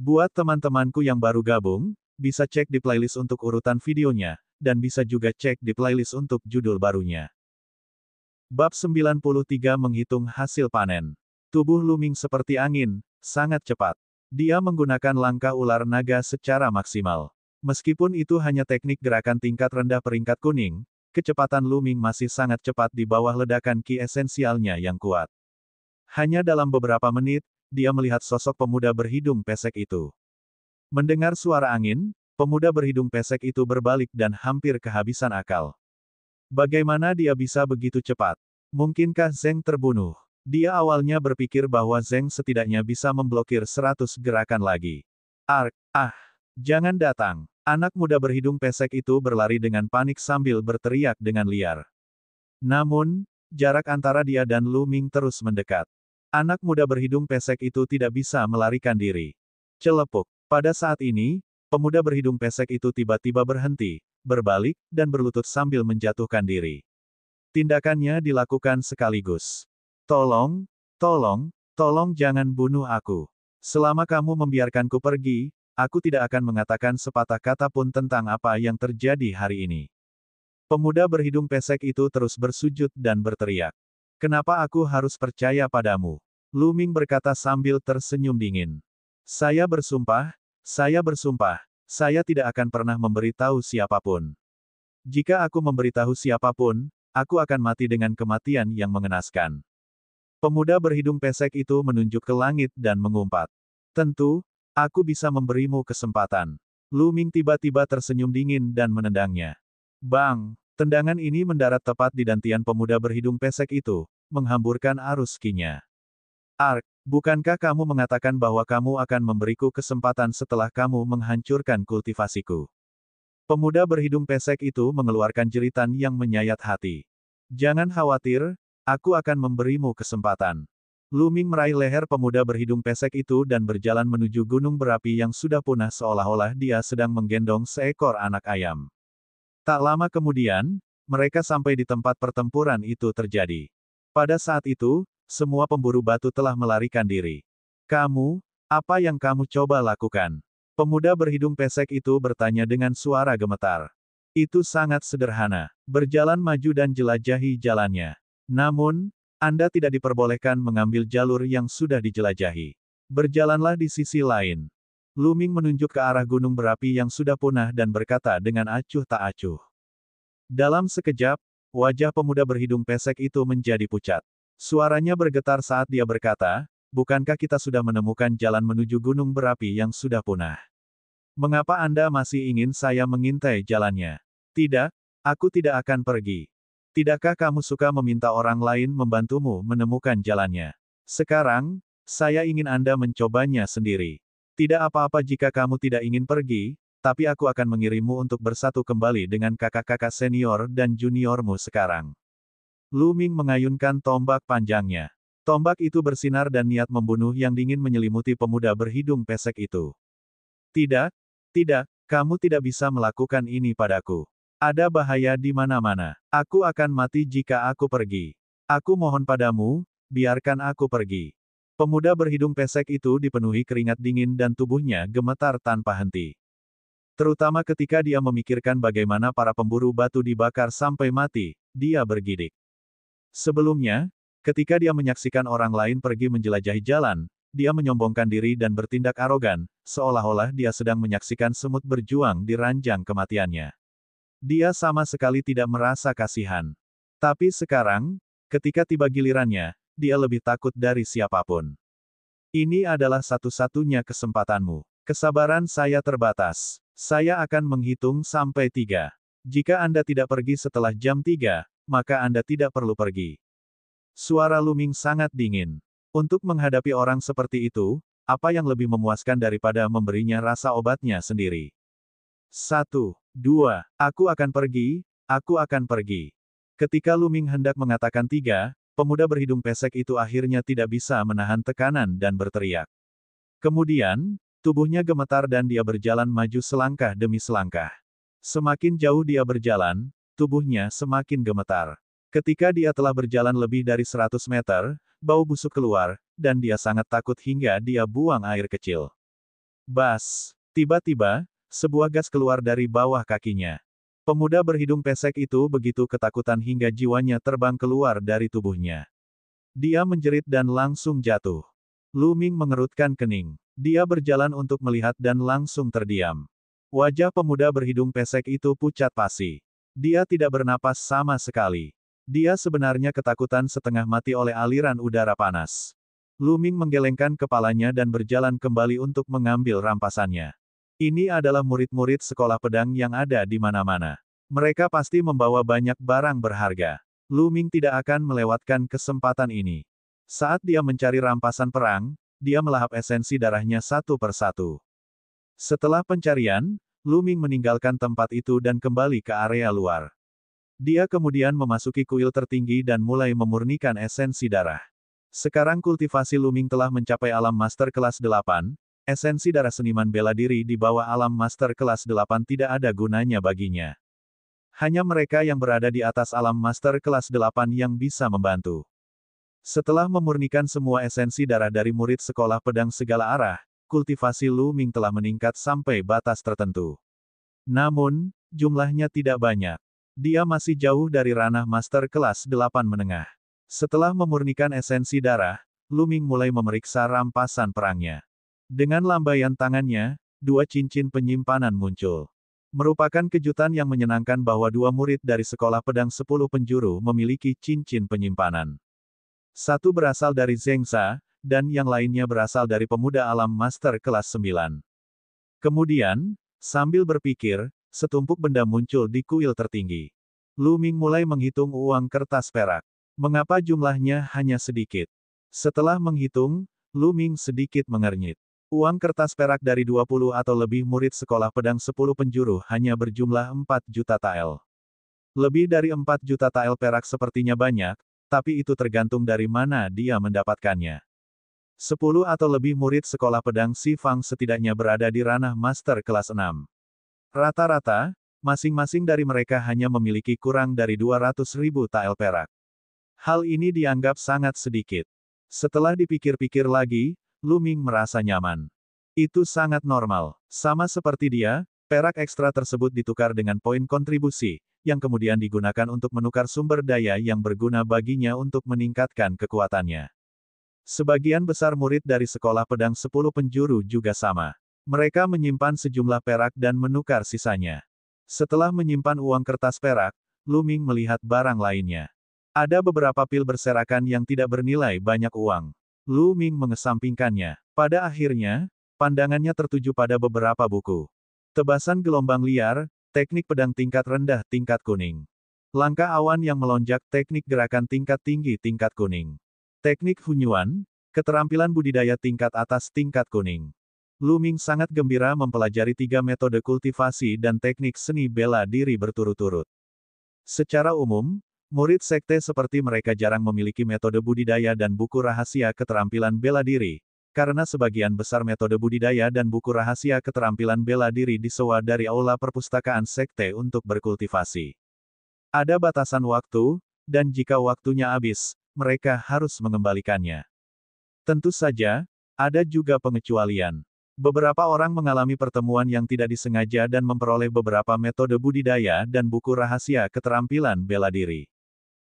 Buat teman-temanku yang baru gabung, bisa cek di playlist untuk urutan videonya, dan bisa juga cek di playlist untuk judul barunya. Bab 93 Menghitung Hasil Panen. Tubuh Luming seperti angin, sangat cepat. Dia menggunakan langkah ular naga secara maksimal. Meskipun itu hanya teknik gerakan tingkat rendah peringkat kuning, kecepatan Luming masih sangat cepat di bawah ledakan ki esensialnya yang kuat. Hanya dalam beberapa menit, dia melihat sosok pemuda berhidung pesek itu. Mendengar suara angin, pemuda berhidung pesek itu berbalik dan hampir kehabisan akal. Bagaimana dia bisa begitu cepat? Mungkinkah Zeng terbunuh? Dia awalnya berpikir bahwa Zeng setidaknya bisa memblokir 100 gerakan lagi. Jangan datang. Anak muda berhidung pesek itu berlari dengan panik sambil berteriak dengan liar. Namun, jarak antara dia dan Luming terus mendekat. Anak muda berhidung pesek itu tidak bisa melarikan diri. Celepuk. Pada saat ini, pemuda berhidung pesek itu tiba-tiba berhenti, berbalik, dan berlutut sambil menjatuhkan diri. Tindakannya dilakukan sekaligus. Tolong jangan bunuh aku. Selama kamu membiarkanku pergi, aku tidak akan mengatakan sepatah kata pun tentang apa yang terjadi hari ini. Pemuda berhidung pesek itu terus bersujud dan berteriak. Kenapa aku harus percaya padamu? Luming berkata sambil tersenyum dingin. Saya bersumpah, saya tidak akan pernah memberitahu siapapun. Jika aku memberitahu siapapun, aku akan mati dengan kematian yang mengenaskan. Pemuda berhidung pesek itu menunjuk ke langit dan mengumpat. Tentu, aku bisa memberimu kesempatan. Luming tiba-tiba tersenyum dingin dan menendangnya. Bang! Tendangan ini mendarat tepat di dantian pemuda berhidung pesek itu, menghamburkan arus ki-nya. Bukankah kamu mengatakan bahwa kamu akan memberiku kesempatan setelah kamu menghancurkan kultivasiku? Pemuda berhidung pesek itu mengeluarkan jeritan yang menyayat hati. Jangan khawatir, aku akan memberimu kesempatan. Luming meraih leher pemuda berhidung pesek itu dan berjalan menuju gunung berapi yang sudah punah seolah-olah dia sedang menggendong seekor anak ayam. Tak lama kemudian, mereka sampai di tempat pertempuran itu terjadi. Pada saat itu, semua pemburu batu telah melarikan diri. Apa yang kamu coba lakukan? Pemuda berhidung pesek itu bertanya dengan suara gemetar. Itu sangat sederhana. Berjalan maju dan jelajahi jalannya. Namun, Anda tidak diperbolehkan mengambil jalur yang sudah dijelajahi. Berjalanlah di sisi lain. Luming menunjuk ke arah gunung berapi yang sudah punah dan berkata dengan acuh tak acuh. Dalam sekejap, wajah pemuda berhidung pesek itu menjadi pucat. Suaranya bergetar saat dia berkata, bukankah kita sudah menemukan jalan menuju gunung berapi yang sudah punah? Mengapa Anda masih ingin saya mengintai jalannya? Tidak, aku tidak akan pergi. Tidakkah kamu suka meminta orang lain membantumu menemukan jalannya? Sekarang, saya ingin Anda mencobanya sendiri. Tidak apa-apa jika kamu tidak ingin pergi, tapi aku akan mengirimmu untuk bersatu kembali dengan kakak-kakak senior dan juniormu sekarang. Luming mengayunkan tombak panjangnya. Tombak itu bersinar dan niat membunuh yang dingin menyelimuti pemuda berhidung pesek itu. Tidak, kamu tidak bisa melakukan ini padaku. Ada bahaya di mana-mana. Aku akan mati jika aku pergi. Aku mohon padamu, biarkan aku pergi. Pemuda berhidung pesek itu dipenuhi keringat dingin dan tubuhnya gemetar tanpa henti. Terutama ketika dia memikirkan bagaimana para pemburu batu dibakar sampai mati, dia bergidik. Sebelumnya, ketika dia menyaksikan orang lain pergi menjelajahi jalan, dia menyombongkan diri dan bertindak arogan, seolah-olah dia sedang menyaksikan semut berjuang di ranjang kematiannya. Dia sama sekali tidak merasa kasihan. Tapi sekarang, ketika tiba gilirannya, dia lebih takut dari siapapun. Ini adalah satu-satunya kesempatanmu. Kesabaran saya terbatas. Saya akan menghitung sampai 3. Jika Anda tidak pergi setelah jam 3, maka Anda tidak perlu pergi. Suara Luming sangat dingin. Untuk menghadapi orang seperti itu, apa yang lebih memuaskan daripada memberinya rasa obatnya sendiri? 1, 2, aku akan pergi, aku akan pergi. Ketika Luming hendak mengatakan 3, pemuda berhidung pesek itu akhirnya tidak bisa menahan tekanan dan berteriak. Kemudian, tubuhnya gemetar dan dia berjalan maju selangkah demi selangkah. Semakin jauh dia berjalan, tubuhnya semakin gemetar. Ketika dia telah berjalan lebih dari 100 meter, bau busuk keluar, dan dia sangat takut hingga dia buang air kecil. Bas! Tiba-tiba, sebuah gas keluar dari bawah kakinya. Pemuda berhidung pesek itu begitu ketakutan hingga jiwanya terbang keluar dari tubuhnya. Dia menjerit dan langsung jatuh. Lu Ming mengerutkan kening. Dia berjalan untuk melihat dan langsung terdiam. Wajah pemuda berhidung pesek itu pucat pasi. Dia tidak bernapas sama sekali. Dia sebenarnya ketakutan setengah mati oleh aliran udara panas. Lu Ming menggelengkan kepalanya dan berjalan kembali untuk mengambil rampasannya. Ini adalah murid-murid sekolah pedang yang ada di mana-mana. Mereka pasti membawa banyak barang berharga. Lu Ming tidak akan melewatkan kesempatan ini. Saat dia mencari rampasan perang, dia melahap esensi darahnya satu persatu. Setelah pencarian, Lu Ming meninggalkan tempat itu dan kembali ke area luar. Dia kemudian memasuki kuil tertinggi dan mulai memurnikan esensi darah. Sekarang kultivasi Lu Ming telah mencapai alam master kelas 8, esensi darah seniman bela diri di bawah alam master kelas 8 tidak ada gunanya baginya. Hanya mereka yang berada di atas alam master kelas 8 yang bisa membantu. Setelah memurnikan semua esensi darah dari murid sekolah pedang segala arah, kultivasi Lu Ming telah meningkat sampai batas tertentu. Namun, jumlahnya tidak banyak. Dia masih jauh dari ranah master kelas 8 menengah. Setelah memurnikan esensi darah, Lu Ming mulai memeriksa rampasan perangnya. Dengan lambaian tangannya, dua cincin penyimpanan muncul. Merupakan kejutan yang menyenangkan bahwa dua murid dari sekolah pedang 10 penjuru memiliki cincin penyimpanan. Satu berasal dari Zhengza, dan yang lainnya berasal dari pemuda alam master kelas 9. Kemudian, sambil berpikir, setumpuk benda muncul di kuil tertinggi. Lu Ming mulai menghitung uang kertas perak. Mengapa jumlahnya hanya sedikit? Setelah menghitung, Lu Ming sedikit mengernyit. Uang kertas perak dari 20 atau lebih murid sekolah pedang 10 penjuru hanya berjumlah 4 juta tael. Lebih dari 4 juta tael perak sepertinya banyak, tapi itu tergantung dari mana dia mendapatkannya. 10 atau lebih murid sekolah pedang Si Fang setidaknya berada di ranah master kelas 6. Rata-rata, masing-masing dari mereka hanya memiliki kurang dari 200.000 tael perak. Hal ini dianggap sangat sedikit. Setelah dipikir-pikir lagi, Lu Ming merasa nyaman. Itu sangat normal. Sama seperti dia, perak ekstra tersebut ditukar dengan poin kontribusi, yang kemudian digunakan untuk menukar sumber daya yang berguna baginya untuk meningkatkan kekuatannya. Sebagian besar murid dari sekolah pedang 10 penjuru juga sama. Mereka menyimpan sejumlah perak dan menukar sisanya. Setelah menyimpan uang kertas perak, Lu Ming melihat barang lainnya. Ada beberapa pil berserakan yang tidak bernilai banyak uang. Lu Ming mengesampingkannya. Pada akhirnya, pandangannya tertuju pada beberapa buku. Tebasan gelombang liar, teknik pedang tingkat rendah tingkat kuning. Langkah awan yang melonjak, teknik gerakan tingkat tinggi tingkat kuning. Teknik Hunyuan, keterampilan budidaya tingkat atas tingkat kuning. Lu Ming sangat gembira mempelajari 3 metode kultivasi dan teknik seni bela diri berturut-turut. Secara umum, murid sekte seperti mereka jarang memiliki metode budidaya dan buku rahasia keterampilan bela diri, karena sebagian besar metode budidaya dan buku rahasia keterampilan bela diri disewa dari aula perpustakaan sekte untuk berkultivasi. Ada batasan waktu, dan jika waktunya habis, mereka harus mengembalikannya. Tentu saja, ada juga pengecualian. Beberapa orang mengalami pertemuan yang tidak disengaja dan memperoleh beberapa metode budidaya dan buku rahasia keterampilan bela diri.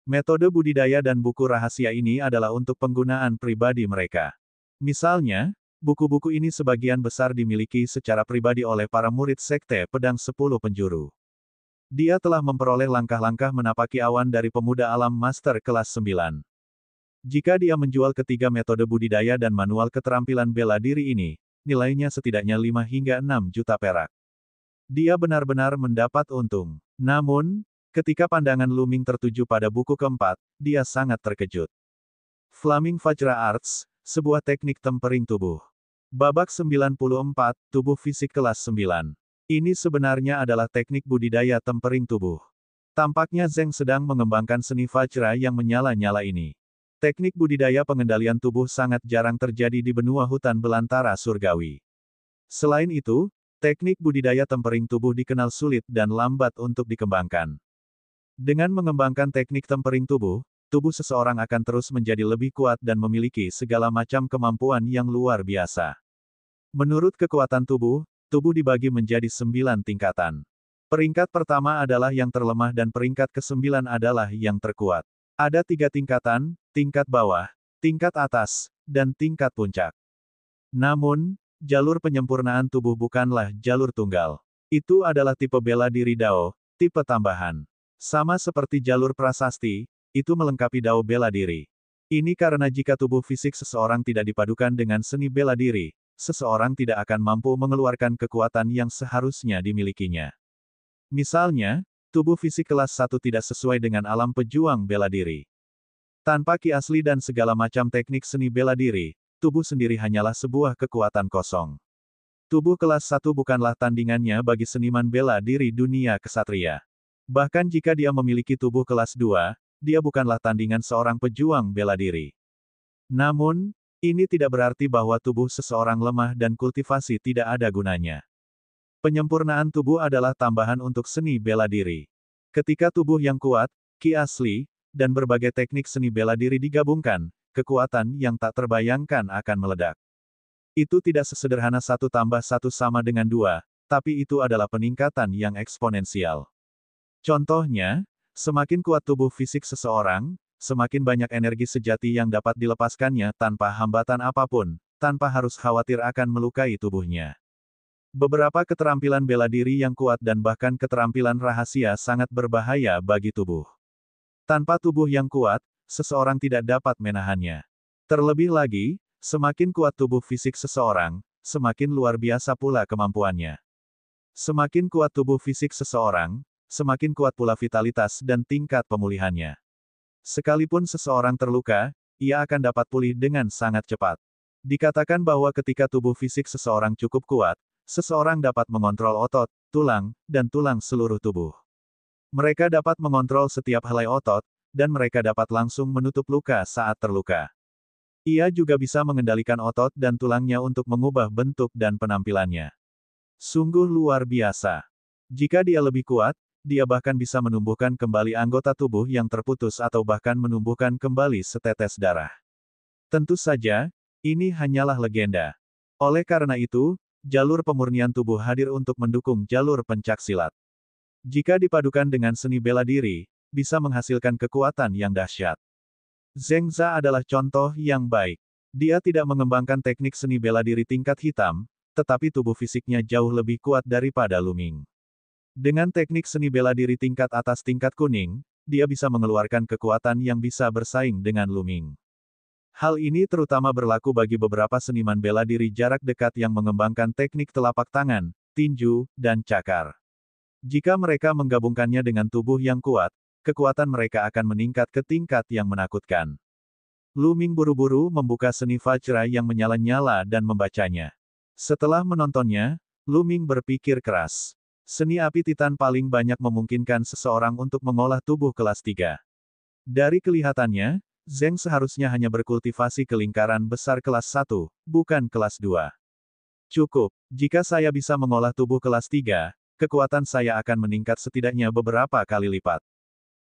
Metode budidaya dan buku rahasia ini adalah untuk penggunaan pribadi mereka. Misalnya, buku-buku ini sebagian besar dimiliki secara pribadi oleh para murid sekte pedang 10 penjuru. Dia telah memperoleh langkah-langkah menapaki awan dari pemuda alam master kelas 9. Jika dia menjual ketiga metode budidaya dan manual keterampilan bela diri ini, nilainya setidaknya 5 hingga 6 juta perak. Dia benar-benar mendapat untung. Namun, ketika pandangan Lu Ming tertuju pada buku keempat, dia sangat terkejut. Flaming Vajra Arts, sebuah teknik tempering tubuh. Babak 94, tubuh fisik kelas 9. Ini sebenarnya adalah teknik budidaya tempering tubuh. Tampaknya Zheng sedang mengembangkan seni Vajra yang menyala-nyala ini. Teknik budidaya pengendalian tubuh sangat jarang terjadi di benua hutan belantara surgawi. Selain itu, teknik budidaya tempering tubuh dikenal sulit dan lambat untuk dikembangkan. Dengan mengembangkan teknik tempering tubuh seseorang akan terus menjadi lebih kuat dan memiliki segala macam kemampuan yang luar biasa. Menurut kekuatan tubuh, tubuh dibagi menjadi 9 tingkatan. Peringkat pertama adalah yang terlemah dan peringkat ke-9 adalah yang terkuat. Ada 3 tingkatan, tingkat bawah, tingkat atas, dan tingkat puncak. Namun, jalur penyempurnaan tubuh bukanlah jalur tunggal. Itu adalah tipe bela diri Dao, tipe tambahan. Sama seperti jalur prasasti, itu melengkapi Dao bela diri. Ini karena jika tubuh fisik seseorang tidak dipadukan dengan seni bela diri, seseorang tidak akan mampu mengeluarkan kekuatan yang seharusnya dimilikinya. Misalnya, tubuh fisik kelas 1 tidak sesuai dengan alam pejuang bela diri. Tanpa ki asli dan segala macam teknik seni bela diri, tubuh sendiri hanyalah sebuah kekuatan kosong. Tubuh kelas 1 bukanlah tandingannya bagi seniman bela diri dunia kesatria. Bahkan jika dia memiliki tubuh kelas 2, dia bukanlah tandingan seorang pejuang bela diri. Namun, ini tidak berarti bahwa tubuh seseorang lemah dan kultivasi tidak ada gunanya. Penyempurnaan tubuh adalah tambahan untuk seni bela diri. Ketika tubuh yang kuat, ki asli, dan berbagai teknik seni bela diri digabungkan, kekuatan yang tak terbayangkan akan meledak. Itu tidak sesederhana 1 tambah 1 sama dengan 2, tapi itu adalah peningkatan yang eksponensial. Contohnya, semakin kuat tubuh fisik seseorang, semakin banyak energi sejati yang dapat dilepaskannya tanpa hambatan apapun, tanpa harus khawatir akan melukai tubuhnya. Beberapa keterampilan bela diri yang kuat dan bahkan keterampilan rahasia sangat berbahaya bagi tubuh. Tanpa tubuh yang kuat, seseorang tidak dapat menahannya. Terlebih lagi, semakin kuat tubuh fisik seseorang, semakin luar biasa pula kemampuannya. Semakin kuat tubuh fisik seseorang, semakin kuat pula vitalitas dan tingkat pemulihannya. Sekalipun seseorang terluka, ia akan dapat pulih dengan sangat cepat. Dikatakan bahwa ketika tubuh fisik seseorang cukup kuat, seseorang dapat mengontrol otot, tulang, dan tulang seluruh tubuh. Mereka dapat mengontrol setiap helai otot, dan mereka dapat langsung menutup luka saat terluka. Ia juga bisa mengendalikan otot dan tulangnya untuk mengubah bentuk dan penampilannya. Sungguh luar biasa. Jika dia lebih kuat, dia bahkan bisa menumbuhkan kembali anggota tubuh yang terputus atau bahkan menumbuhkan kembali setetes darah. Tentu saja, ini hanyalah legenda. Oleh karena itu, jalur pemurnian tubuh hadir untuk mendukung jalur pencaksilat. Jika dipadukan dengan seni bela diri, bisa menghasilkan kekuatan yang dahsyat. Zheng Za adalah contoh yang baik. Dia tidak mengembangkan teknik seni bela diri tingkat hitam, tetapi tubuh fisiknya jauh lebih kuat daripada Lu Ming. Dengan teknik seni bela diri tingkat atas tingkat kuning, dia bisa mengeluarkan kekuatan yang bisa bersaing dengan Lu Ming. Hal ini terutama berlaku bagi beberapa seniman bela diri jarak dekat yang mengembangkan teknik telapak tangan, tinju, dan cakar. Jika mereka menggabungkannya dengan tubuh yang kuat, kekuatan mereka akan meningkat ke tingkat yang menakutkan. Lu Ming buru-buru membuka seni Vajra yang menyala-nyala dan membacanya. Setelah menontonnya, Lu Ming berpikir keras. Seni api Titan paling banyak memungkinkan seseorang untuk mengolah tubuh kelas 3. Dari kelihatannya, Zheng seharusnya hanya berkultivasi ke lingkaran besar kelas 1, bukan kelas 2. Cukup, jika saya bisa mengolah tubuh kelas 3, kekuatan saya akan meningkat setidaknya beberapa kali lipat.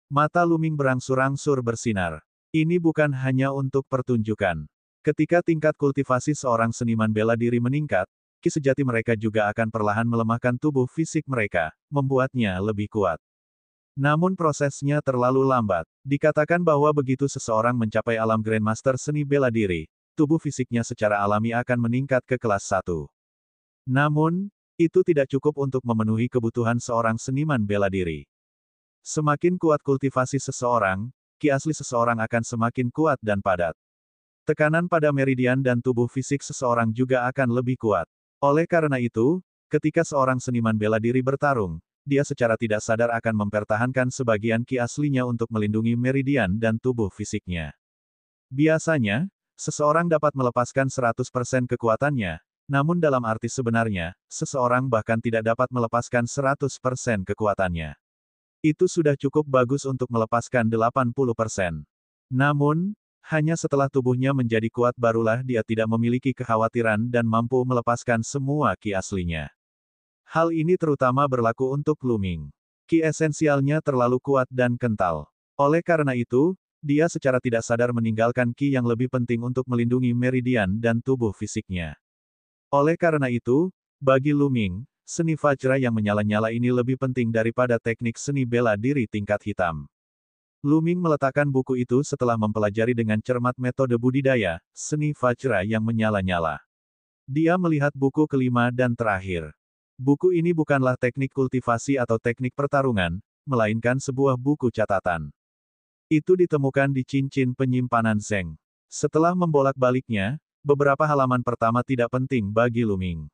Mata Lu Ming berangsur-angsur bersinar. Ini bukan hanya untuk pertunjukan. Ketika tingkat kultivasi seorang seniman bela diri meningkat, ki sejati mereka juga akan perlahan melemahkan tubuh fisik mereka, membuatnya lebih kuat. Namun prosesnya terlalu lambat. Dikatakan bahwa begitu seseorang mencapai alam Grandmaster seni bela diri, tubuh fisiknya secara alami akan meningkat ke kelas 1. Namun, itu tidak cukup untuk memenuhi kebutuhan seorang seniman bela diri. Semakin kuat kultivasi seseorang, ki asli seseorang akan semakin kuat dan padat. Tekanan pada meridian dan tubuh fisik seseorang juga akan lebih kuat. Oleh karena itu, ketika seorang seniman bela diri bertarung, dia secara tidak sadar akan mempertahankan sebagian ki aslinya untuk melindungi meridian dan tubuh fisiknya. Biasanya, seseorang dapat melepaskan 100% kekuatannya, namun dalam arti sebenarnya, seseorang bahkan tidak dapat melepaskan 100% kekuatannya. Itu sudah cukup bagus untuk melepaskan 80%. Namun, hanya setelah tubuhnya menjadi kuat barulah dia tidak memiliki kekhawatiran dan mampu melepaskan semua ki aslinya. Hal ini terutama berlaku untuk Lu Ming. Ki esensialnya terlalu kuat dan kental. Oleh karena itu, dia secara tidak sadar meninggalkan ki yang lebih penting untuk melindungi meridian dan tubuh fisiknya. Oleh karena itu, bagi Lu Ming, seni Vajra yang menyala-nyala ini lebih penting daripada teknik seni bela diri tingkat hitam. Lu Ming meletakkan buku itu setelah mempelajari dengan cermat metode budidaya, seni Vajra yang menyala-nyala. Dia melihat buku kelima dan terakhir. Buku ini bukanlah teknik kultivasi atau teknik pertarungan, melainkan sebuah buku catatan. Itu ditemukan di cincin penyimpanan Zeng. Setelah membolak-baliknya, beberapa halaman pertama tidak penting bagi Lu Ming.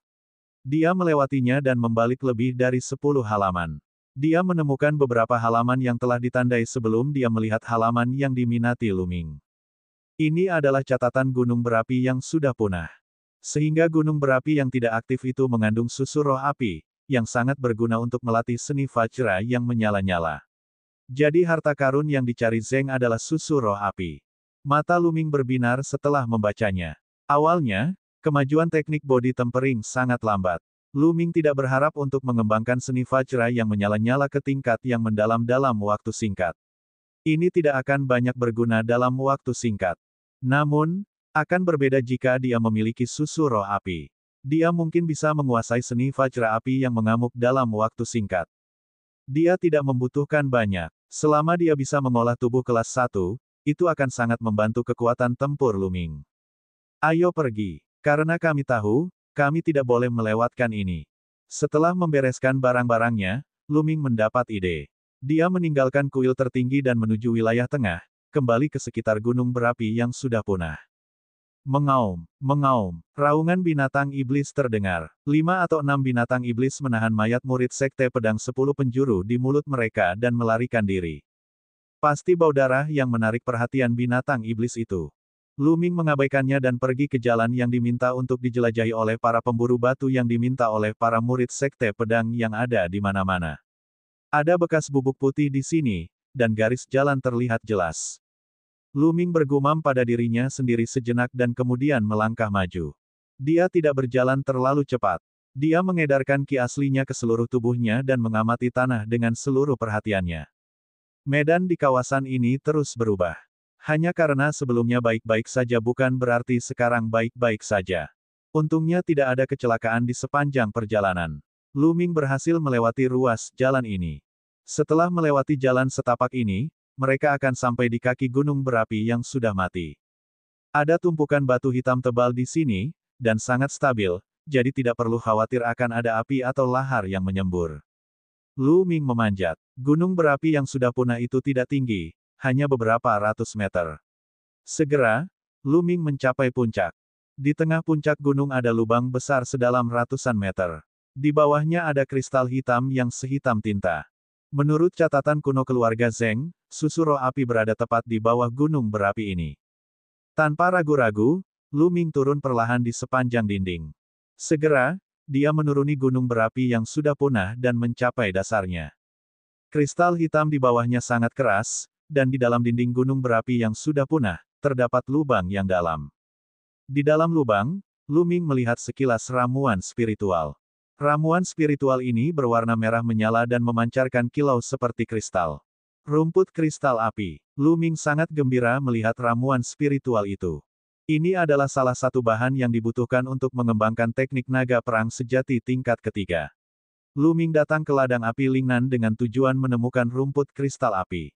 Dia melewatinya dan membalik lebih dari 10 halaman. Dia menemukan beberapa halaman yang telah ditandai sebelum dia melihat halaman yang diminati Lu Ming. Ini adalah catatan gunung berapi yang sudah punah. Sehingga gunung berapi yang tidak aktif itu mengandung susu roh api, yang sangat berguna untuk melatih seni Vajra yang menyala-nyala. Jadi harta karun yang dicari Zeng adalah susu roh api. Mata Lu Ming berbinar setelah membacanya. Awalnya, kemajuan teknik body tempering sangat lambat. Lu Ming tidak berharap untuk mengembangkan seni Vajra yang menyala-nyala ke tingkat yang mendalam dalam waktu singkat. Ini tidak akan banyak berguna dalam waktu singkat. Namun, akan berbeda jika dia memiliki susu roh api. Dia mungkin bisa menguasai seni Vajra api yang mengamuk dalam waktu singkat. Dia tidak membutuhkan banyak. Selama dia bisa mengolah tubuh kelas 1, itu akan sangat membantu kekuatan tempur Lu Ming. Ayo pergi. Karena kami tahu, kami tidak boleh melewatkan ini. Setelah membereskan barang-barangnya, Lu Ming mendapat ide. Dia meninggalkan kuil tertinggi dan menuju wilayah tengah, kembali ke sekitar gunung berapi yang sudah punah. Mengaum, mengaum, raungan binatang iblis terdengar. 5 atau 6 binatang iblis menahan mayat murid sekte pedang 10 penjuru di mulut mereka dan melarikan diri. Pasti bau darah yang menarik perhatian binatang iblis itu. Lu Ming mengabaikannya dan pergi ke jalan yang diminta untuk dijelajahi oleh para pemburu batu yang diminta oleh para murid sekte pedang yang ada di mana-mana. Ada bekas bubuk putih di sini, dan garis jalan terlihat jelas. Lu Ming bergumam pada dirinya sendiri sejenak dan kemudian melangkah maju. Dia tidak berjalan terlalu cepat. Dia mengedarkan ki aslinya ke seluruh tubuhnya dan mengamati tanah dengan seluruh perhatiannya. Medan di kawasan ini terus berubah. Hanya karena sebelumnya baik-baik saja bukan berarti sekarang baik-baik saja. Untungnya tidak ada kecelakaan di sepanjang perjalanan. Lu Ming berhasil melewati ruas jalan ini. Setelah melewati jalan setapak ini, mereka akan sampai di kaki gunung berapi yang sudah mati. Ada tumpukan batu hitam tebal di sini, dan sangat stabil, jadi tidak perlu khawatir akan ada api atau lahar yang menyembur. Lu Ming memanjat. Gunung berapi yang sudah punah itu tidak tinggi, hanya beberapa ratus meter. Segera, Lu Ming mencapai puncak. Di tengah puncak gunung ada lubang besar sedalam ratusan meter. Di bawahnya ada kristal hitam yang sehitam tinta. Menurut catatan kuno keluarga Zeng, susu roh api berada tepat di bawah gunung berapi ini. Tanpa ragu-ragu, Lu Ming turun perlahan di sepanjang dinding. Segera, dia menuruni gunung berapi yang sudah punah dan mencapai dasarnya. Kristal hitam di bawahnya sangat keras, dan di dalam dinding gunung berapi yang sudah punah, terdapat lubang yang dalam. Di dalam lubang, Lu Ming melihat sekilas ramuan spiritual. Ramuan spiritual ini berwarna merah menyala dan memancarkan kilau seperti kristal. Rumput kristal api. Lu Ming sangat gembira melihat ramuan spiritual itu. Ini adalah salah satu bahan yang dibutuhkan untuk mengembangkan teknik naga perang sejati tingkat ketiga. Lu Ming datang ke ladang api Lingnan dengan tujuan menemukan rumput kristal api.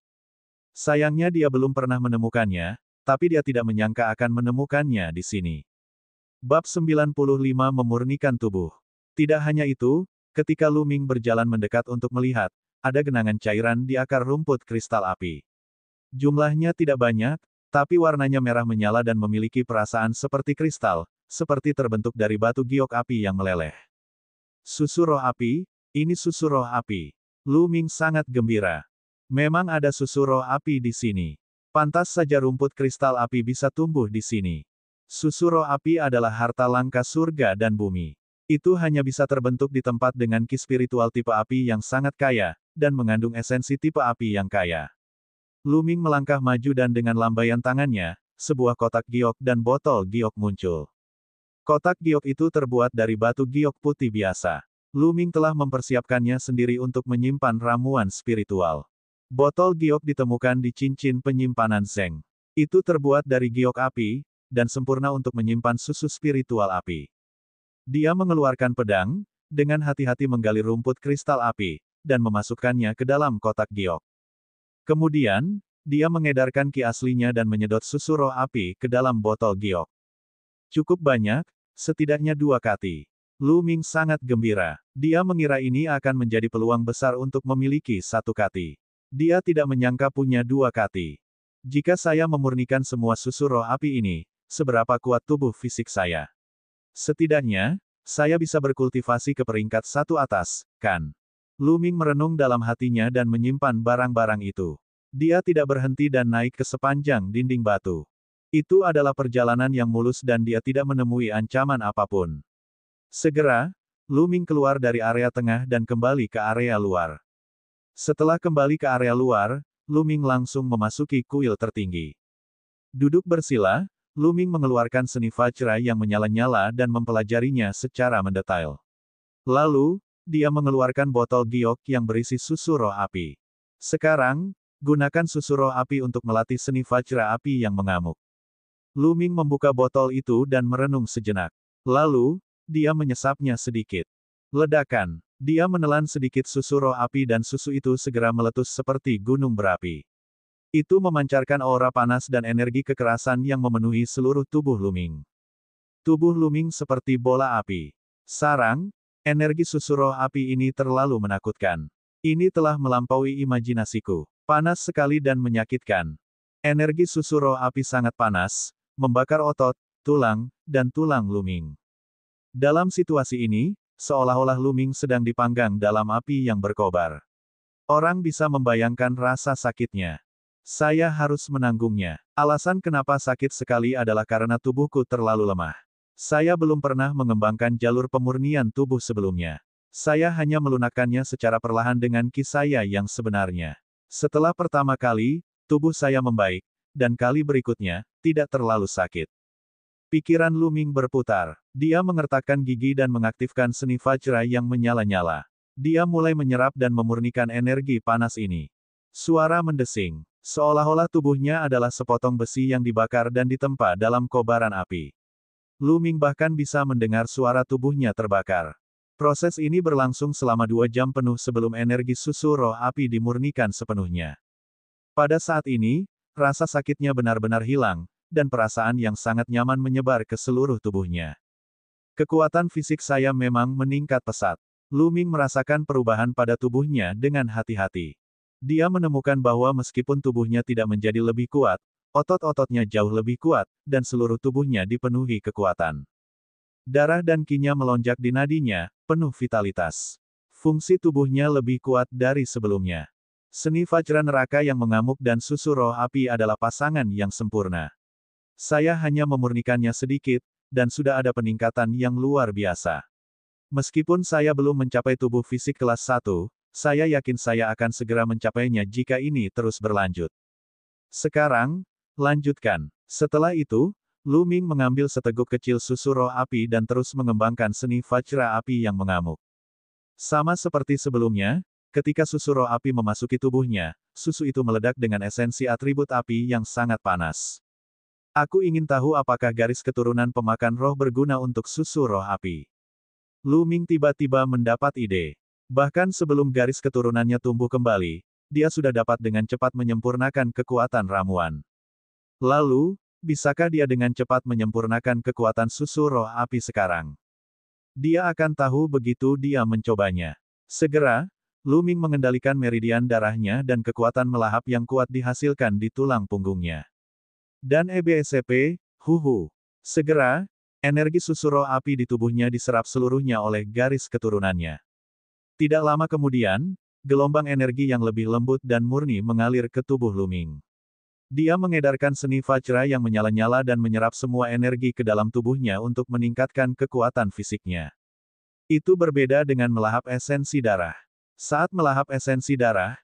Sayangnya dia belum pernah menemukannya, tapi dia tidak menyangka akan menemukannya di sini. Bab 95 Memurnikan Tubuh. Tidak hanya itu, ketika Lu Ming berjalan mendekat untuk melihat, ada genangan cairan di akar rumput kristal api. Jumlahnya tidak banyak, tapi warnanya merah menyala dan memiliki perasaan seperti kristal, seperti terbentuk dari batu giok api yang meleleh. Susu roh api, ini susu roh api. Lu Ming sangat gembira. Memang ada susu roh api di sini. Pantas saja rumput kristal api bisa tumbuh di sini. Susu roh api adalah harta langka surga dan bumi. Itu hanya bisa terbentuk di tempat dengan ki spiritual tipe api yang sangat kaya, dan mengandung esensi tipe api yang kaya. Lu Ming melangkah maju dan dengan lambaian tangannya, sebuah kotak giok dan botol giok muncul. Kotak giok itu terbuat dari batu giok putih biasa. Lu Ming telah mempersiapkannya sendiri untuk menyimpan ramuan spiritual. Botol giok ditemukan di cincin penyimpanan Zeng. Itu terbuat dari giok api, dan sempurna untuk menyimpan susu spiritual api. Dia mengeluarkan pedang, dengan hati-hati menggali rumput kristal api, dan memasukkannya ke dalam kotak giok. Kemudian, dia mengedarkan ki aslinya dan menyedot susu roh api ke dalam botol giok. Cukup banyak, setidaknya 2 kati. Lu Ming sangat gembira. Dia mengira ini akan menjadi peluang besar untuk memiliki 1 kati. Dia tidak menyangka punya 2 kati. Jika saya memurnikan semua susu roh api ini, seberapa kuat tubuh fisik saya? Setidaknya, saya bisa berkultivasi ke peringkat 1 atas, kan? Lu Ming merenung dalam hatinya dan menyimpan barang-barang itu. Dia tidak berhenti dan naik ke sepanjang dinding batu. Itu adalah perjalanan yang mulus dan dia tidak menemui ancaman apapun. Segera, Lu Ming keluar dari area tengah dan kembali ke area luar. Setelah kembali ke area luar, Lu Ming langsung memasuki kuil tertinggi. Duduk bersila, Lu Ming mengeluarkan seni Vajra yang menyala-nyala dan mempelajarinya secara mendetail. Lalu, dia mengeluarkan botol giok yang berisi susu roh api. Sekarang, gunakan susu roh api untuk melatih seni Vajra api yang mengamuk. Lu Ming membuka botol itu dan merenung sejenak. Lalu, dia menyesapnya sedikit. Ledakan. Dia menelan sedikit susu roh api dan susu itu segera meletus seperti gunung berapi. Itu memancarkan aura panas dan energi kekerasan yang memenuhi seluruh tubuh Lu Ming. Tubuh Lu Ming seperti bola api. Sarang, energi susu roh api ini terlalu menakutkan. Ini telah melampaui imajinasiku. Panas sekali dan menyakitkan. Energi susu roh api sangat panas, membakar otot, tulang, dan tulang Lu Ming. Dalam situasi ini, seolah-olah Lu Ming sedang dipanggang dalam api yang berkobar. Orang bisa membayangkan rasa sakitnya. Saya harus menanggungnya. Alasan kenapa sakit sekali adalah karena tubuhku terlalu lemah. Saya belum pernah mengembangkan jalur pemurnian tubuh sebelumnya. Saya hanya melunakkannya secara perlahan dengan ki saya yang sebenarnya. Setelah pertama kali, tubuh saya membaik, dan kali berikutnya, tidak terlalu sakit. Pikiran Lu Ming berputar. Dia mengertakkan gigi dan mengaktifkan seni Vajra yang menyala-nyala. Dia mulai menyerap dan memurnikan energi panas ini. Suara mendesing. Seolah-olah tubuhnya adalah sepotong besi yang dibakar dan ditempa dalam kobaran api. Lu Ming bahkan bisa mendengar suara tubuhnya terbakar. Proses ini berlangsung selama 2 jam penuh sebelum energi susu roh api dimurnikan sepenuhnya. Pada saat ini, rasa sakitnya benar-benar hilang, dan perasaan yang sangat nyaman menyebar ke seluruh tubuhnya. Kekuatan fisik saya memang meningkat pesat. Lu Ming merasakan perubahan pada tubuhnya dengan hati-hati. Dia menemukan bahwa meskipun tubuhnya tidak menjadi lebih kuat, otot-ototnya jauh lebih kuat, dan seluruh tubuhnya dipenuhi kekuatan. Darah dan kinya melonjak di nadinya, penuh vitalitas. Fungsi tubuhnya lebih kuat dari sebelumnya. Seni Vajra neraka yang mengamuk dan susu roh api adalah pasangan yang sempurna. Saya hanya memurnikannya sedikit, dan sudah ada peningkatan yang luar biasa. Meskipun saya belum mencapai tubuh fisik kelas 1, saya yakin saya akan segera mencapainya jika ini terus berlanjut. Sekarang, lanjutkan. Setelah itu, Lu Ming mengambil seteguk kecil susu roh api dan terus mengembangkan seni Vajra api yang mengamuk. Sama seperti sebelumnya, ketika susu roh api memasuki tubuhnya, susu itu meledak dengan esensi atribut api yang sangat panas. Aku ingin tahu apakah garis keturunan pemakan roh berguna untuk susu roh api. Lu Ming tiba-tiba mendapat ide. Bahkan sebelum garis keturunannya tumbuh kembali, dia sudah dapat dengan cepat menyempurnakan kekuatan ramuan. Lalu, bisakah dia dengan cepat menyempurnakan kekuatan susu roh api sekarang? Dia akan tahu begitu dia mencobanya. Segera, Lu Ming mengendalikan meridian darahnya dan kekuatan melahap yang kuat dihasilkan di tulang punggungnya. Dan EBSCP, segera, energi susu roh api di tubuhnya diserap seluruhnya oleh garis keturunannya. Tidak lama kemudian, gelombang energi yang lebih lembut dan murni mengalir ke tubuh Lu Ming. Dia mengedarkan seni Vajra yang menyala-nyala dan menyerap semua energi ke dalam tubuhnya untuk meningkatkan kekuatan fisiknya. Itu berbeda dengan melahap esensi darah. Saat melahap esensi darah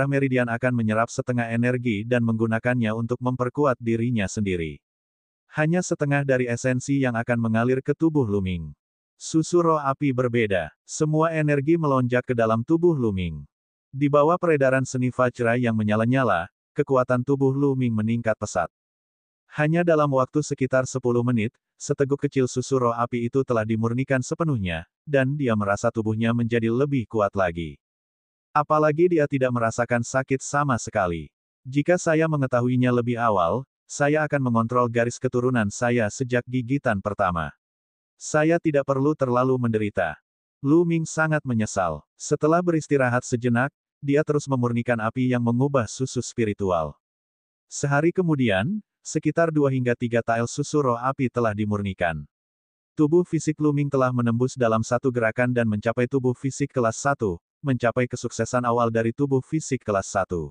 meridian akan menyerap setengah energi dan menggunakannya untuk memperkuat dirinya sendiri. Hanya setengah dari esensi yang akan mengalir ke tubuh Lu Ming. Susu roh api berbeda. Semua energi melonjak ke dalam tubuh Lu Ming. Di bawah peredaran seni Vajra yang menyala-nyala, kekuatan tubuh Lu Ming meningkat pesat. Hanya dalam waktu sekitar 10 menit, seteguk kecil susu roh api itu telah dimurnikan sepenuhnya, dan dia merasa tubuhnya menjadi lebih kuat lagi. Apalagi dia tidak merasakan sakit sama sekali. Jika saya mengetahuinya lebih awal, saya akan mengontrol garis keturunan saya sejak gigitan pertama. Saya tidak perlu terlalu menderita. Lu Ming sangat menyesal. Setelah beristirahat sejenak, dia terus memurnikan api yang mengubah susu spiritual. Sehari kemudian, sekitar 2 hingga 3 tael susu roh api telah dimurnikan. Tubuh fisik Lu Ming telah menembus dalam satu gerakan dan mencapai tubuh fisik kelas 1, mencapai kesuksesan awal dari tubuh fisik kelas 1.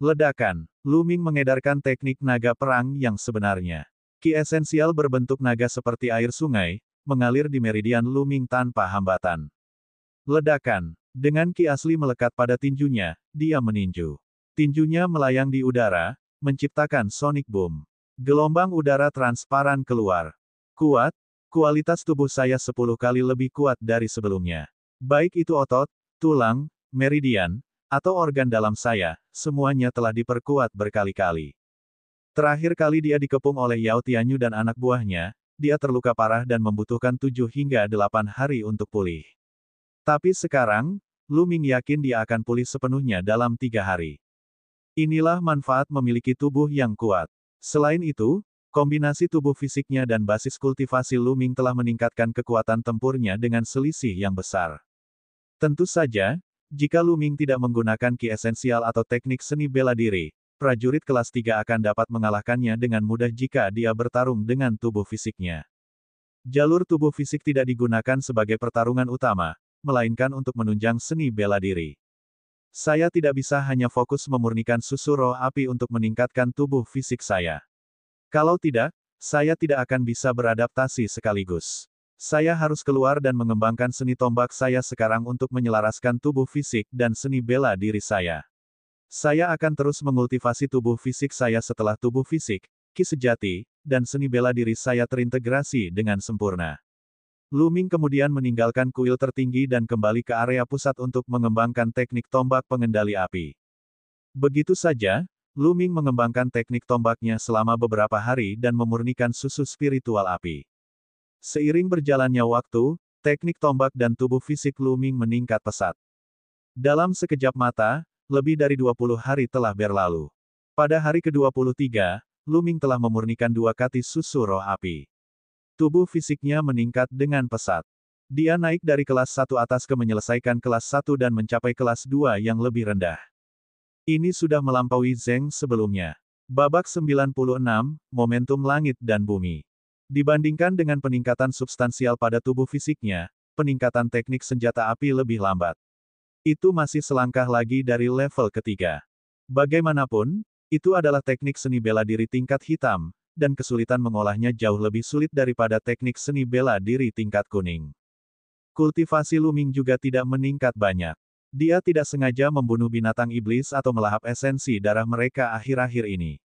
Ledakan. Lu Ming mengedarkan teknik naga perang yang sebenarnya. Ki esensial berbentuk naga seperti air sungai, mengalir di meridian Lu Ming tanpa hambatan. Ledakan. Dengan ki asli melekat pada tinjunya, dia meninju. Tinjunya melayang di udara, menciptakan sonic boom. Gelombang udara transparan keluar. Kuat, kualitas tubuh saya 10 kali lebih kuat dari sebelumnya. Baik itu otot, tulang, meridian, atau organ dalam saya, semuanya telah diperkuat berkali-kali. Terakhir kali dia dikepung oleh Yao Tianyu dan anak buahnya, dia terluka parah dan membutuhkan 7 hingga 8 hari untuk pulih. Tapi sekarang, Lu Ming yakin dia akan pulih sepenuhnya dalam 3 hari. Inilah manfaat memiliki tubuh yang kuat. Selain itu, kombinasi tubuh fisiknya dan basis kultivasi Lu Ming telah meningkatkan kekuatan tempurnya dengan selisih yang besar. Tentu saja, jika Lu Ming tidak menggunakan ki esensial atau teknik seni bela diri, prajurit kelas 3 akan dapat mengalahkannya dengan mudah jika dia bertarung dengan tubuh fisiknya. Jalur tubuh fisik tidak digunakan sebagai pertarungan utama, melainkan untuk menunjang seni bela diri. Saya tidak bisa hanya fokus memurnikan susu roh api untuk meningkatkan tubuh fisik saya. Kalau tidak, saya tidak akan bisa beradaptasi sekaligus. Saya harus keluar dan mengembangkan seni tombak saya sekarang untuk menyelaraskan tubuh fisik dan seni bela diri saya. Saya akan terus mengultivasi tubuh fisik saya setelah tubuh fisik, ki sejati, dan seni bela diri saya terintegrasi dengan sempurna. Lu Ming kemudian meninggalkan kuil tertinggi dan kembali ke area pusat untuk mengembangkan teknik tombak pengendali api. Begitu saja, Lu Ming mengembangkan teknik tombaknya selama beberapa hari dan memurnikan susu spiritual api. Seiring berjalannya waktu, teknik tombak dan tubuh fisik Lu Ming meningkat pesat. Dalam sekejap mata, lebih dari 20 hari telah berlalu. Pada hari ke-23, Lu Ming telah memurnikan 2 kati susu roh api. Tubuh fisiknya meningkat dengan pesat. Dia naik dari kelas 1 atas ke menyelesaikan kelas 1 dan mencapai kelas 2 yang lebih rendah. Ini sudah melampaui Zheng sebelumnya. Babak 96, Momentum Langit dan Bumi. Dibandingkan dengan peningkatan substansial pada tubuh fisiknya, peningkatan teknik senjata api lebih lambat. Itu masih selangkah lagi dari level ketiga. Bagaimanapun, itu adalah teknik seni bela diri tingkat hitam, dan kesulitan mengolahnya jauh lebih sulit daripada teknik seni bela diri tingkat kuning. Kultivasi Lu Ming juga tidak meningkat banyak. Dia tidak sengaja membunuh binatang iblis atau melahap esensi darah mereka akhir-akhir ini.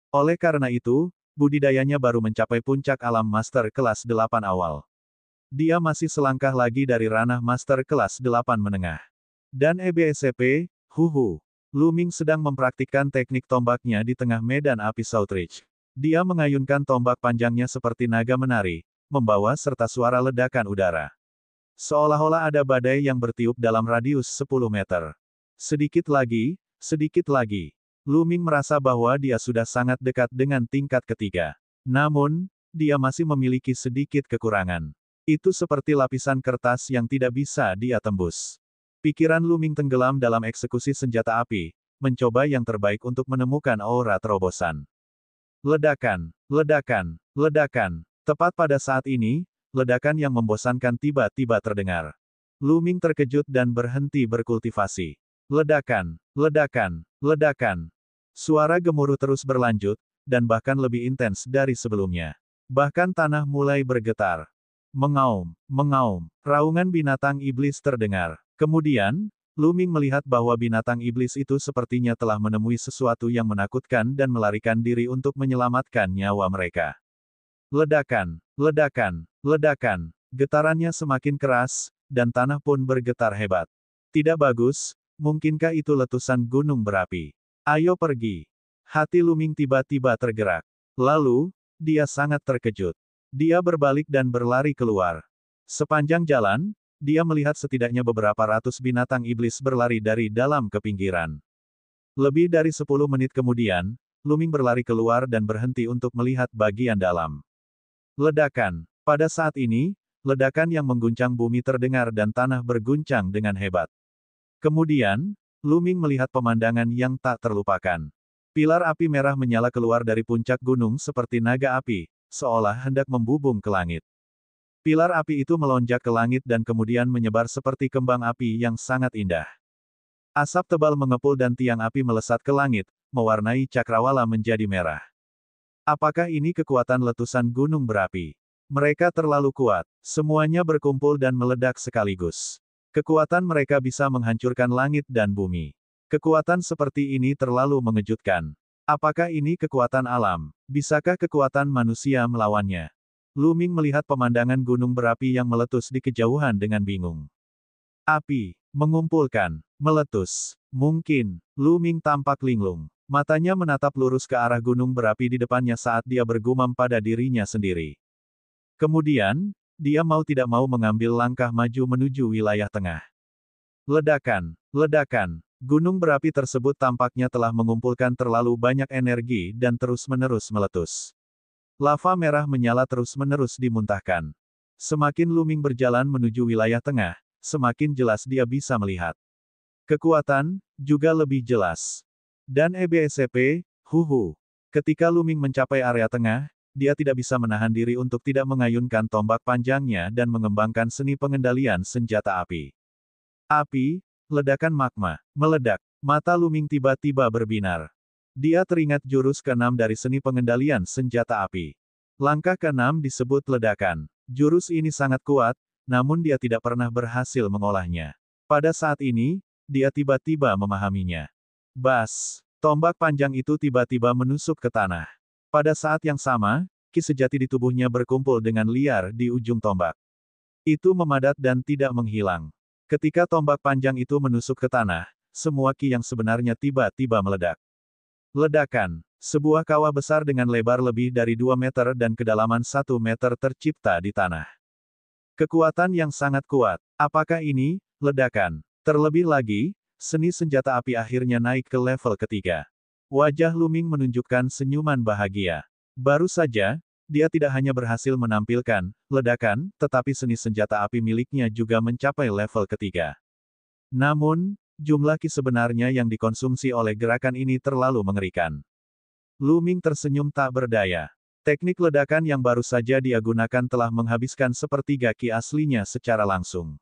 Oleh karena itu, budidayanya baru mencapai puncak alam master kelas 8 awal. Dia masih selangkah lagi dari ranah master kelas 8 menengah. Dan EBSCP, Lu Ming sedang mempraktikkan teknik tombaknya di tengah medan api Southridge. Dia mengayunkan tombak panjangnya seperti naga menari, membawa serta suara ledakan udara. Seolah-olah ada badai yang bertiup dalam radius 10 meter. Sedikit lagi, Lu Ming merasa bahwa dia sudah sangat dekat dengan tingkat ketiga. Namun, dia masih memiliki sedikit kekurangan. Itu seperti lapisan kertas yang tidak bisa dia tembus. Pikiran Lu Ming tenggelam dalam eksekusi senjata api, mencoba yang terbaik untuk menemukan aura terobosan. Ledakan, ledakan, ledakan. Tepat pada saat ini, ledakan yang membosankan tiba-tiba terdengar. Lu Ming terkejut dan berhenti berkultivasi. Ledakan, ledakan, ledakan. Suara gemuruh terus berlanjut, dan bahkan lebih intens dari sebelumnya. Bahkan tanah mulai bergetar. Mengaum, mengaum. Raungan binatang iblis terdengar. Kemudian, Lu Ming melihat bahwa binatang iblis itu sepertinya telah menemui sesuatu yang menakutkan dan melarikan diri untuk menyelamatkan nyawa mereka. Ledakan, ledakan, ledakan. Getarannya semakin keras, dan tanah pun bergetar hebat. Tidak bagus, mungkinkah itu letusan gunung berapi? Ayo pergi. Hati Lu Ming tiba-tiba tergerak. Lalu, dia sangat terkejut. Dia berbalik dan berlari keluar. Sepanjang jalan, dia melihat setidaknya beberapa ratus binatang iblis berlari dari dalam ke pinggiran. Lebih dari 10 menit kemudian, Luming berlari keluar dan berhenti untuk melihat bagian dalam. Ledakan. Pada saat ini, ledakan yang mengguncang bumi terdengar dan tanah berguncang dengan hebat. Kemudian, Luming melihat pemandangan yang tak terlupakan. Pilar api merah menyala keluar dari puncak gunung seperti naga api, seolah hendak membubung ke langit. Pilar api itu melonjak ke langit dan kemudian menyebar seperti kembang api yang sangat indah. Asap tebal mengepul dan tiang api melesat ke langit, mewarnai cakrawala menjadi merah. Apakah ini kekuatan letusan gunung berapi? Mereka terlalu kuat. Semuanya berkumpul dan meledak sekaligus. Kekuatan mereka bisa menghancurkan langit dan bumi. Kekuatan seperti ini terlalu mengejutkan. Apakah ini kekuatan alam? Bisakah kekuatan manusia melawannya? Luming melihat pemandangan gunung berapi yang meletus di kejauhan dengan bingung. Api, mengumpulkan, meletus. Mungkin, Luming tampak linglung. Matanya menatap lurus ke arah gunung berapi di depannya saat dia bergumam pada dirinya sendiri. Kemudian, dia mau tidak mau mengambil langkah maju menuju wilayah tengah. Ledakan, ledakan. Gunung berapi tersebut tampaknya telah mengumpulkan terlalu banyak energi dan terus-menerus meletus. Lava merah menyala terus-menerus dimuntahkan. Semakin Luming berjalan menuju wilayah tengah, semakin jelas dia bisa melihat. Kekuatan, juga lebih jelas. Dan EBSCP, ketika Luming mencapai area tengah, dia tidak bisa menahan diri untuk tidak mengayunkan tombak panjangnya dan mengembangkan seni pengendalian senjata api. Api, ledakan magma, meledak. Mata Luming tiba-tiba berbinar. Dia teringat jurus ke-6 dari seni pengendalian senjata api. Langkah ke-6 disebut ledakan. Jurus ini sangat kuat, namun dia tidak pernah berhasil mengolahnya. Pada saat ini, dia tiba-tiba memahaminya. Bas! Tombak panjang itu tiba-tiba menusuk ke tanah. Pada saat yang sama, ki sejati di tubuhnya berkumpul dengan liar di ujung tombak. Itu memadat dan tidak menghilang. Ketika tombak panjang itu menusuk ke tanah, semua ki yang sebenarnya tiba-tiba meledak. Ledakan. Sebuah kawah besar dengan lebar lebih dari 2 meter dan kedalaman 1 meter tercipta di tanah. Kekuatan yang sangat kuat. Apakah ini ledakan? Terlebih lagi, seni senjata api akhirnya naik ke level ketiga. Wajah Luming menunjukkan senyuman bahagia. Baru saja, dia tidak hanya berhasil menampilkan ledakan, tetapi seni senjata api miliknya juga mencapai level ketiga. Namun, jumlah ki sebenarnya yang dikonsumsi oleh gerakan ini terlalu mengerikan. Luming tersenyum tak berdaya. Teknik ledakan yang baru saja dia gunakan telah menghabiskan sepertiga ki aslinya secara langsung.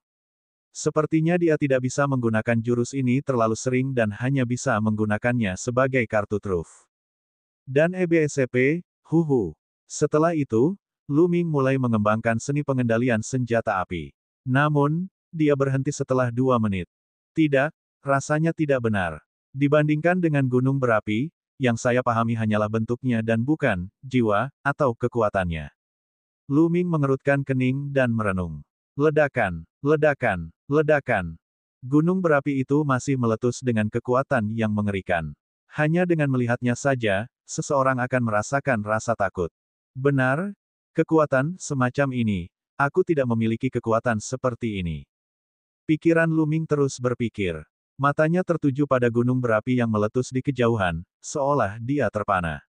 Sepertinya dia tidak bisa menggunakan jurus ini terlalu sering dan hanya bisa menggunakannya sebagai kartu truf. Dan EBSCP, Setelah itu, Luming mulai mengembangkan seni pengendalian senjata api. Namun, dia berhenti setelah 2 menit. Tidak, rasanya tidak benar. Dibandingkan dengan gunung berapi, yang saya pahami hanyalah bentuknya dan bukan jiwa atau kekuatannya. Luming mengerutkan kening dan merenung. Ledakan, ledakan, ledakan. Gunung berapi itu masih meletus dengan kekuatan yang mengerikan. Hanya dengan melihatnya saja, seseorang akan merasakan rasa takut. Benar, kekuatan semacam ini. Aku tidak memiliki kekuatan seperti ini. Pikiran Luming terus berpikir. Matanya tertuju pada gunung berapi yang meletus di kejauhan, seolah dia terpana.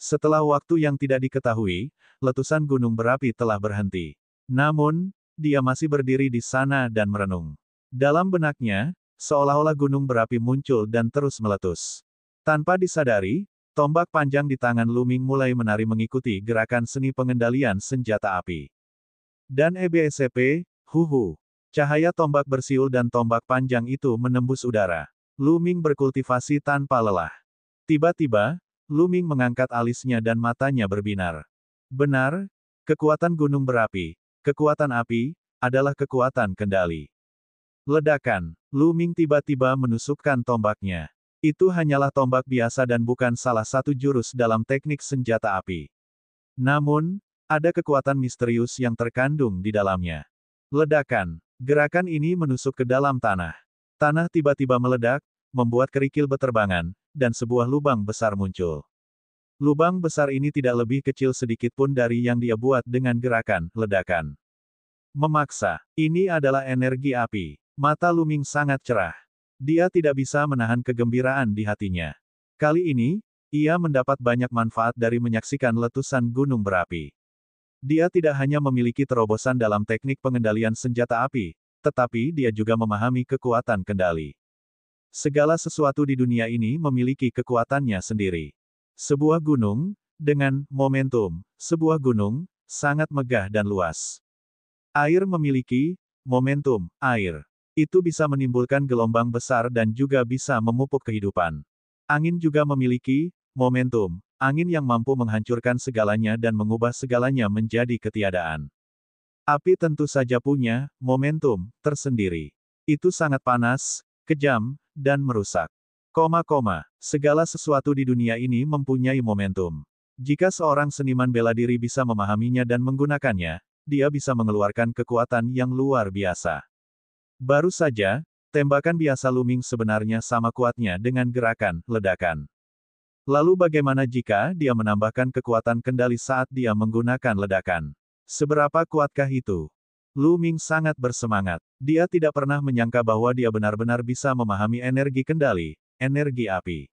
Setelah waktu yang tidak diketahui, letusan gunung berapi telah berhenti. Namun, dia masih berdiri di sana dan merenung. Dalam benaknya, seolah-olah gunung berapi muncul dan terus meletus. Tanpa disadari, tombak panjang di tangan Luming mulai menari mengikuti gerakan seni pengendalian senjata api. Dan EBSCP, Cahaya tombak bersiul dan tombak panjang itu menembus udara. Luming berkultivasi tanpa lelah. Tiba-tiba, Luming mengangkat alisnya dan matanya berbinar. Benar, kekuatan gunung berapi. Kekuatan api, adalah kekuatan kendali. Ledakan. Luming tiba-tiba menusukkan tombaknya. Itu hanyalah tombak biasa dan bukan salah satu jurus dalam teknik senjata api. Namun, ada kekuatan misterius yang terkandung di dalamnya. Ledakan. Gerakan ini menusuk ke dalam tanah. Tanah tiba-tiba meledak, membuat kerikil beterbangan, dan sebuah lubang besar muncul. Lubang besar ini tidak lebih kecil sedikit pun dari yang dia buat dengan gerakan ledakan. Memaksa. Ini adalah energi api. Mata Lu Ming sangat cerah. Dia tidak bisa menahan kegembiraan di hatinya. Kali ini, ia mendapat banyak manfaat dari menyaksikan letusan gunung berapi. Dia tidak hanya memiliki terobosan dalam teknik pengendalian senjata api, tetapi dia juga memahami kekuatan kendali. Segala sesuatu di dunia ini memiliki kekuatannya sendiri. Sebuah gunung, dengan momentum, sebuah gunung, sangat megah dan luas. Air memiliki momentum, air. Itu bisa menimbulkan gelombang besar dan juga bisa memupuk kehidupan. Angin juga memiliki momentum, angin yang mampu menghancurkan segalanya dan mengubah segalanya menjadi ketiadaan. Api tentu saja punya momentum tersendiri. Itu sangat panas, kejam, dan merusak. Segala sesuatu di dunia ini mempunyai momentum. Jika seorang seniman bela diri bisa memahaminya dan menggunakannya, dia bisa mengeluarkan kekuatan yang luar biasa. Baru saja, tembakan biasa Lu Ming sebenarnya sama kuatnya dengan gerakan ledakan. Lalu bagaimana jika dia menambahkan kekuatan kendali saat dia menggunakan ledakan? Seberapa kuatkah itu? Lu Ming sangat bersemangat. Dia tidak pernah menyangka bahwa dia benar-benar bisa memahami energi kendali, energi api.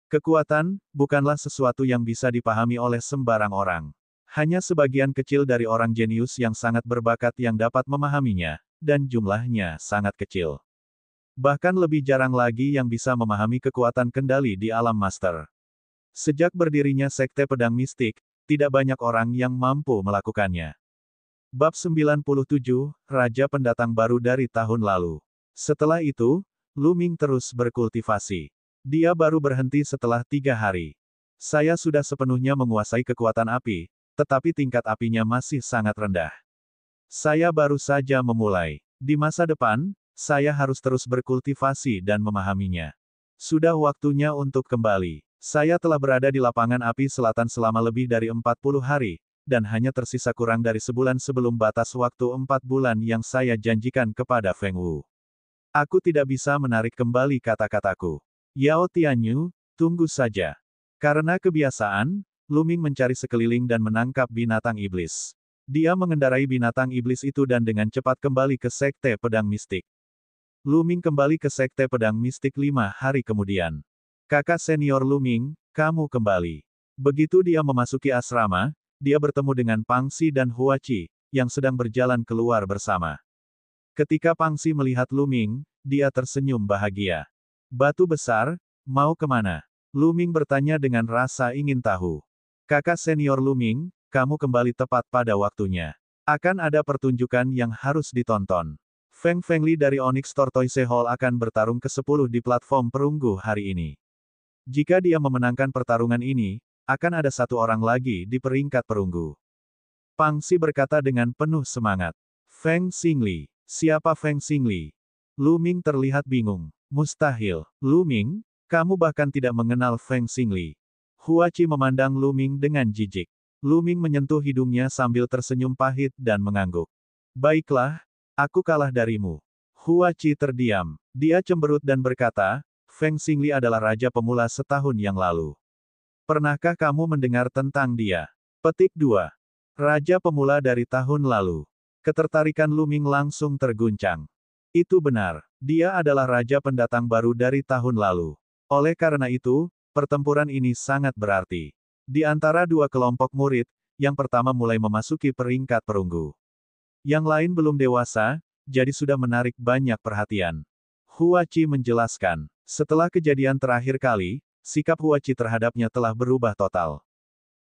Kekuatan, bukanlah sesuatu yang bisa dipahami oleh sembarang orang. Hanya sebagian kecil dari orang jenius yang sangat berbakat yang dapat memahaminya, dan jumlahnya sangat kecil. Bahkan lebih jarang lagi yang bisa memahami kekuatan kendali di alam master. Sejak berdirinya Sekte Pedang Mistik, tidak banyak orang yang mampu melakukannya. Bab 97, Raja Pendatang Baru dari tahun lalu. Setelah itu, Lu Ming terus berkultivasi. Dia baru berhenti setelah 3 hari. Saya sudah sepenuhnya menguasai kekuatan api, tetapi tingkat apinya masih sangat rendah. Saya baru saja memulai. Di masa depan, saya harus terus berkultivasi dan memahaminya. Sudah waktunya untuk kembali. Saya telah berada di lapangan api selatan selama lebih dari 40 hari, dan hanya tersisa kurang dari sebulan sebelum batas waktu 4 bulan yang saya janjikan kepada Feng Wu. Aku tidak bisa menarik kembali kata-kataku. Yao Tianyu, tunggu saja. Karena kebiasaan, Lu Ming mencari sekeliling dan menangkap binatang iblis. Dia mengendarai binatang iblis itu dan dengan cepat kembali ke Sekte Pedang Mistik. Lu Ming kembali ke Sekte Pedang Mistik 5 hari kemudian. Kakak senior Lu Ming, kamu kembali. Begitu dia memasuki asrama, dia bertemu dengan Pang Xi dan Hua Qi, yang sedang berjalan keluar bersama. Ketika Pang Xi melihat Lu Ming, dia tersenyum bahagia. Batu besar, mau kemana? Lu Ming bertanya dengan rasa ingin tahu. Kakak senior Lu Ming, kamu kembali tepat pada waktunya. Akan ada pertunjukan yang harus ditonton. Feng Fengli dari Onyx Tortoise Hall akan bertarung ke-10 di platform perunggu hari ini. Jika dia memenangkan pertarungan ini, akan ada satu orang lagi di peringkat perunggu. Pang Xi berkata dengan penuh semangat. Feng Xingli. Siapa Feng Xingli? Lu Ming terlihat bingung. Mustahil. Lu Ming, kamu bahkan tidak mengenal Feng Xingli. Hua Qi memandang Lu Ming dengan jijik. Lu Ming menyentuh hidungnya sambil tersenyum pahit dan mengangguk. Baiklah, aku kalah darimu. Hua Qi terdiam. Dia cemberut dan berkata, Feng Xingli adalah raja pemula setahun yang lalu. Pernahkah kamu mendengar tentang dia? Petik 2. Raja pemula dari tahun lalu. Ketertarikan Lu Ming langsung terguncang. Itu benar. Dia adalah raja pendatang baru dari tahun lalu. Oleh karena itu, pertempuran ini sangat berarti. Di antara dua kelompok murid, yang pertama mulai memasuki peringkat perunggu. Yang lain belum dewasa, jadi sudah menarik banyak perhatian. Hua Qi menjelaskan. Setelah kejadian terakhir kali, sikap Hua Qi terhadapnya telah berubah total.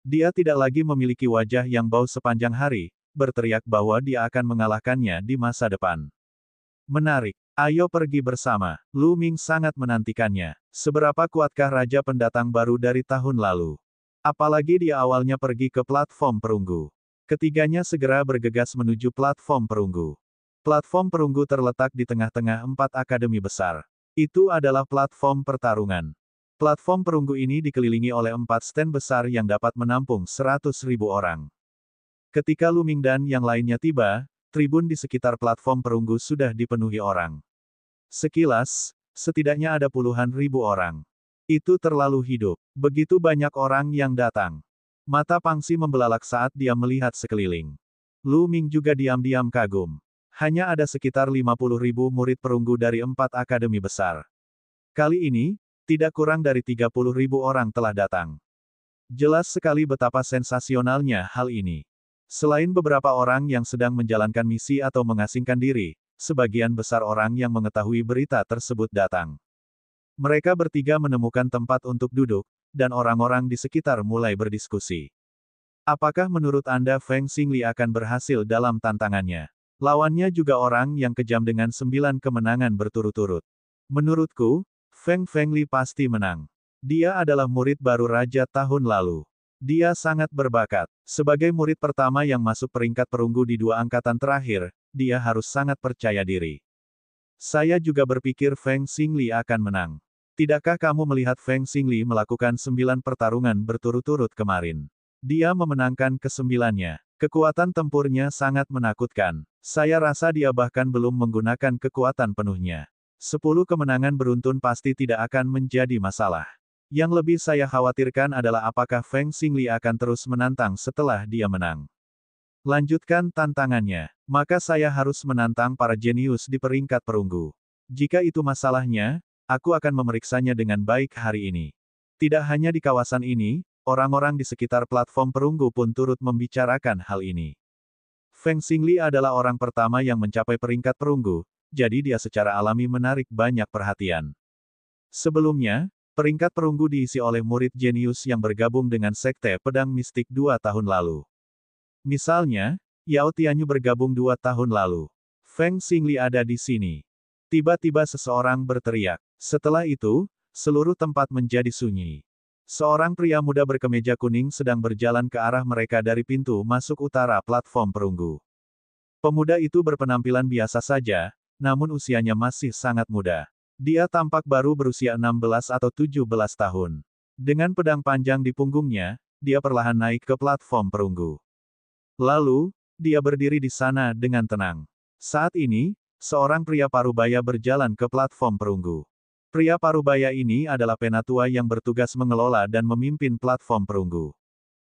Dia tidak lagi memiliki wajah yang bau sepanjang hari, berteriak bahwa dia akan mengalahkannya di masa depan. Menarik. Ayo pergi bersama. Lu Ming sangat menantikannya. Seberapa kuatkah raja pendatang baru dari tahun lalu? Apalagi dia awalnya pergi ke platform perunggu. Ketiganya segera bergegas menuju platform perunggu. Platform perunggu terletak di tengah-tengah 4 akademi besar. Itu adalah platform pertarungan. Platform perunggu ini dikelilingi oleh 4 stand besar yang dapat menampung 100.000 orang. Ketika Lu Ming dan yang lainnya tiba, tribun di sekitar platform perunggu sudah dipenuhi orang. Sekilas, setidaknya ada puluhan ribu orang. Itu terlalu hidup. Begitu banyak orang yang datang. Mata Pangxi membelalak saat dia melihat sekeliling. Lu Ming juga diam-diam kagum. Hanya ada sekitar 50.000 murid perunggu dari 4 akademi besar. Kali ini, tidak kurang dari 30.000 orang telah datang. Jelas sekali betapa sensasionalnya hal ini. Selain beberapa orang yang sedang menjalankan misi atau mengasingkan diri, sebagian besar orang yang mengetahui berita tersebut datang. Mereka bertiga menemukan tempat untuk duduk, dan orang-orang di sekitar mulai berdiskusi. Apakah menurut Anda Feng Xingli akan berhasil dalam tantangannya? Lawannya juga orang yang kejam dengan 9 kemenangan berturut-turut. Menurutku, Feng Li pasti menang. Dia adalah murid baru Raja tahun lalu. Dia sangat berbakat. Sebagai murid pertama yang masuk peringkat perunggu di 2 angkatan terakhir, dia harus sangat percaya diri. Saya juga berpikir Feng Xingli akan menang. Tidakkah kamu melihat Feng Xingli melakukan 9 pertarungan berturut-turut kemarin? Dia memenangkan ke-9-nya. Kekuatan tempurnya sangat menakutkan. Saya rasa dia bahkan belum menggunakan kekuatan penuhnya. 10 kemenangan beruntun pasti tidak akan menjadi masalah. Yang lebih saya khawatirkan adalah apakah Feng Xingli akan terus menantang setelah dia menang. Lanjutkan tantangannya. Maka saya harus menantang para jenius di peringkat perunggu. Jika itu masalahnya, aku akan memeriksanya dengan baik hari ini. Tidak hanya di kawasan ini, orang-orang di sekitar platform perunggu pun turut membicarakan hal ini. Feng Xingli adalah orang pertama yang mencapai peringkat perunggu, jadi dia secara alami menarik banyak perhatian. Sebelumnya, peringkat perunggu diisi oleh murid jenius yang bergabung dengan Sekte Pedang Mistik 2 tahun lalu. Misalnya, Yao Tianyu bergabung 2 tahun lalu. Feng Xingli ada di sini. Tiba-tiba seseorang berteriak. Setelah itu, seluruh tempat menjadi sunyi. Seorang pria muda berkemeja kuning sedang berjalan ke arah mereka dari pintu masuk utara platform perunggu. Pemuda itu berpenampilan biasa saja, namun usianya masih sangat muda. Dia tampak baru berusia 16 atau 17 tahun. Dengan pedang panjang di punggungnya, dia perlahan naik ke platform perunggu. Lalu, dia berdiri di sana dengan tenang. Saat ini, seorang pria parubaya berjalan ke platform perunggu. Pria parubaya ini adalah penatua yang bertugas mengelola dan memimpin platform perunggu.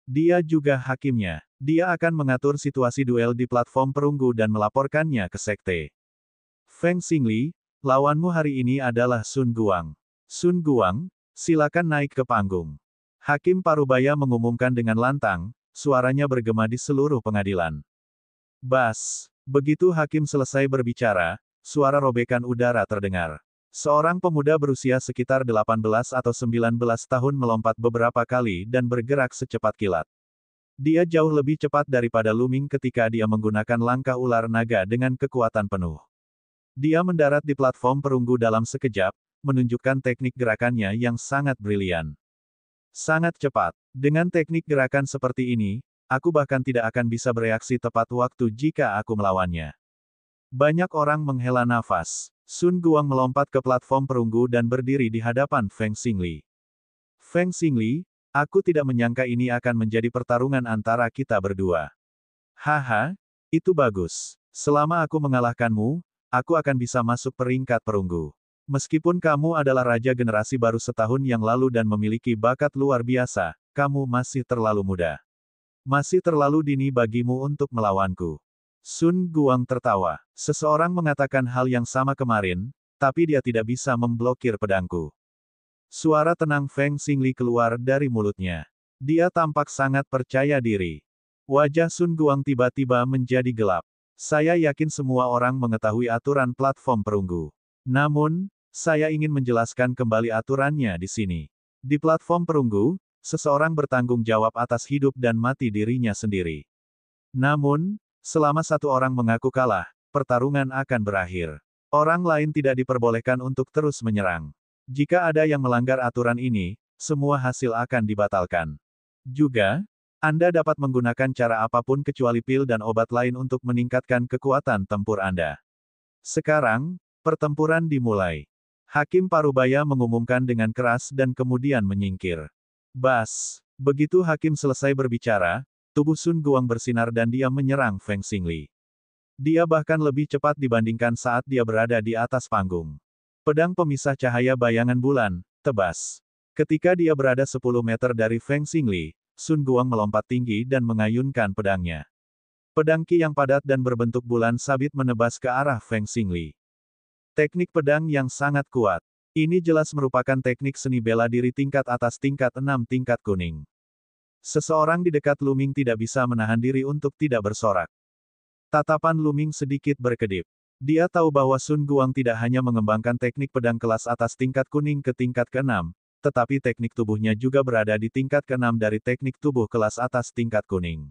Dia juga hakimnya. Dia akan mengatur situasi duel di platform perunggu dan melaporkannya ke sekte. Feng Xingli, lawanmu hari ini adalah Sun Guang. Sun Guang, silakan naik ke panggung. Hakim parubaya mengumumkan dengan lantang, suaranya bergema di seluruh pengadilan. Bas, begitu hakim selesai berbicara, suara robekan udara terdengar. Seorang pemuda berusia sekitar 18 atau 19 tahun melompat beberapa kali dan bergerak secepat kilat. Dia jauh lebih cepat daripada Lu Ming ketika dia menggunakan langkah ular naga dengan kekuatan penuh. Dia mendarat di platform perunggu dalam sekejap, menunjukkan teknik gerakannya yang sangat brilian. Sangat cepat. Dengan teknik gerakan seperti ini, aku bahkan tidak akan bisa bereaksi tepat waktu jika aku melawannya. Banyak orang menghela nafas. Sun Guang melompat ke platform perunggu dan berdiri di hadapan Feng Xingli. Feng Xingli, aku tidak menyangka ini akan menjadi pertarungan antara kita berdua. Haha, itu bagus. Selama aku mengalahkanmu, aku akan bisa masuk peringkat perunggu. Meskipun kamu adalah raja generasi baru setahun yang lalu dan memiliki bakat luar biasa, kamu masih terlalu muda. Masih terlalu dini bagimu untuk melawanku. Sun Guang tertawa. Seseorang mengatakan hal yang sama kemarin, tapi dia tidak bisa memblokir pedangku. Suara tenang Feng Xingli keluar dari mulutnya. Dia tampak sangat percaya diri. Wajah Sun Guang tiba-tiba menjadi gelap. Saya yakin semua orang mengetahui aturan platform perunggu. Namun, saya ingin menjelaskan kembali aturannya di sini. Di platform perunggu, seseorang bertanggung jawab atas hidup dan mati dirinya sendiri. Namun, selama satu orang mengaku kalah, pertarungan akan berakhir. Orang lain tidak diperbolehkan untuk terus menyerang. Jika ada yang melanggar aturan ini, semua hasil akan dibatalkan. Juga, Anda dapat menggunakan cara apapun kecuali pil dan obat lain untuk meningkatkan kekuatan tempur Anda. Sekarang, pertempuran dimulai. Hakim parubaya mengumumkan dengan keras dan kemudian menyingkir. Bas, begitu hakim selesai berbicara, tubuh Sun Guang bersinar dan dia menyerang Feng Xingli. Dia bahkan lebih cepat dibandingkan saat dia berada di atas panggung. Pedang pemisah cahaya bayangan bulan, tebas. Ketika dia berada 10 meter dari Feng Xingli, Sun Guang melompat tinggi dan mengayunkan pedangnya. Pedang Qi yang padat dan berbentuk bulan sabit menebas ke arah Feng Xingli. Teknik pedang yang sangat kuat. Ini jelas merupakan teknik seni bela diri tingkat atas tingkat 6 tingkat kuning. Seseorang di dekat Lu Ming tidak bisa menahan diri untuk tidak bersorak. Tatapan Lu Ming sedikit berkedip. Dia tahu bahwa Sun Guang tidak hanya mengembangkan teknik pedang kelas atas tingkat kuning ke tingkat ke-6, tetapi teknik tubuhnya juga berada di tingkat ke-6 dari teknik tubuh kelas atas tingkat kuning.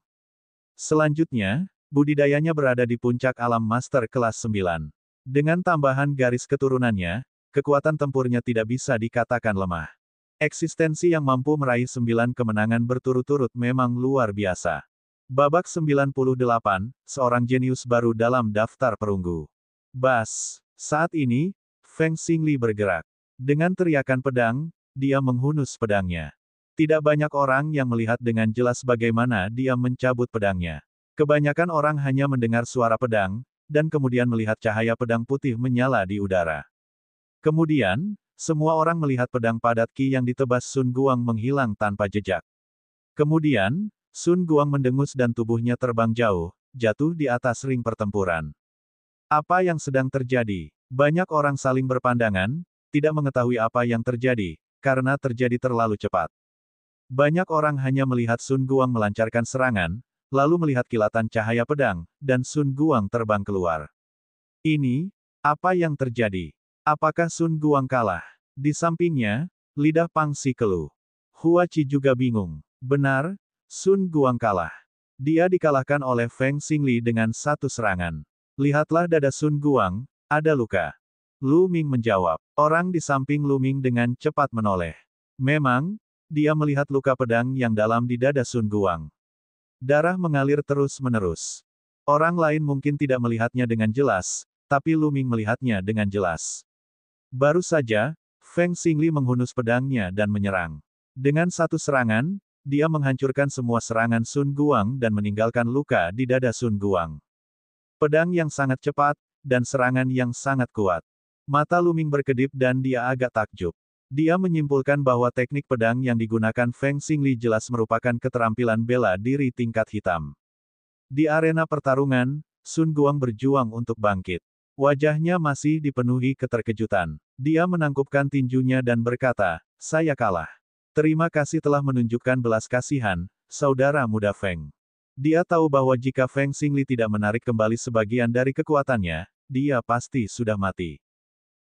Selanjutnya, budidayanya berada di puncak alam master kelas 9. Dengan tambahan garis keturunannya, kekuatan tempurnya tidak bisa dikatakan lemah. Eksistensi yang mampu meraih 9 kemenangan berturut-turut memang luar biasa. Babak 98, seorang jenius baru dalam daftar perunggu. Bas. Saat ini, Feng Xingli bergerak. Dengan teriakan pedang, dia menghunus pedangnya. Tidak banyak orang yang melihat dengan jelas bagaimana dia mencabut pedangnya. Kebanyakan orang hanya mendengar suara pedang, dan kemudian melihat cahaya pedang putih menyala di udara. Kemudian, semua orang melihat pedang padat Qi yang ditebas Sun Guang menghilang tanpa jejak. Kemudian, Sun Guang mendengus dan tubuhnya terbang jauh, jatuh di atas ring pertempuran. Apa yang sedang terjadi? Banyak orang saling berpandangan, tidak mengetahui apa yang terjadi, karena terjadi terlalu cepat. Banyak orang hanya melihat Sun Guang melancarkan serangan, lalu melihat kilatan cahaya pedang, dan Sun Guang terbang keluar. Ini, apa yang terjadi? Apakah Sun Guang kalah? Di sampingnya, lidah Pang Xi keluh. Hua Qi juga bingung. Benar, Sun Guang kalah. Dia dikalahkan oleh Feng Xingli dengan satu serangan. Lihatlah dada Sun Guang, ada luka. Lu Ming menjawab. Orang di samping Lu Ming dengan cepat menoleh. Memang, dia melihat luka pedang yang dalam di dada Sun Guang. Darah mengalir terus-menerus. Orang lain mungkin tidak melihatnya dengan jelas, tapi Lu Ming melihatnya dengan jelas. Baru saja, Feng Xingli menghunus pedangnya dan menyerang. Dengan satu serangan, dia menghancurkan semua serangan Sun Guang dan meninggalkan luka di dada Sun Guang. Pedang yang sangat cepat, dan serangan yang sangat kuat. Mata Lu Ming berkedip dan dia agak takjub. Dia menyimpulkan bahwa teknik pedang yang digunakan Feng Xingli jelas merupakan keterampilan bela diri tingkat hitam. Di arena pertarungan, Sun Guang berjuang untuk bangkit. Wajahnya masih dipenuhi keterkejutan. Dia menangkupkan tinjunya dan berkata, "Saya kalah. Terima kasih telah menunjukkan belas kasihan, saudara muda Feng." Dia tahu bahwa jika Feng Xingli tidak menarik kembali sebagian dari kekuatannya, dia pasti sudah mati.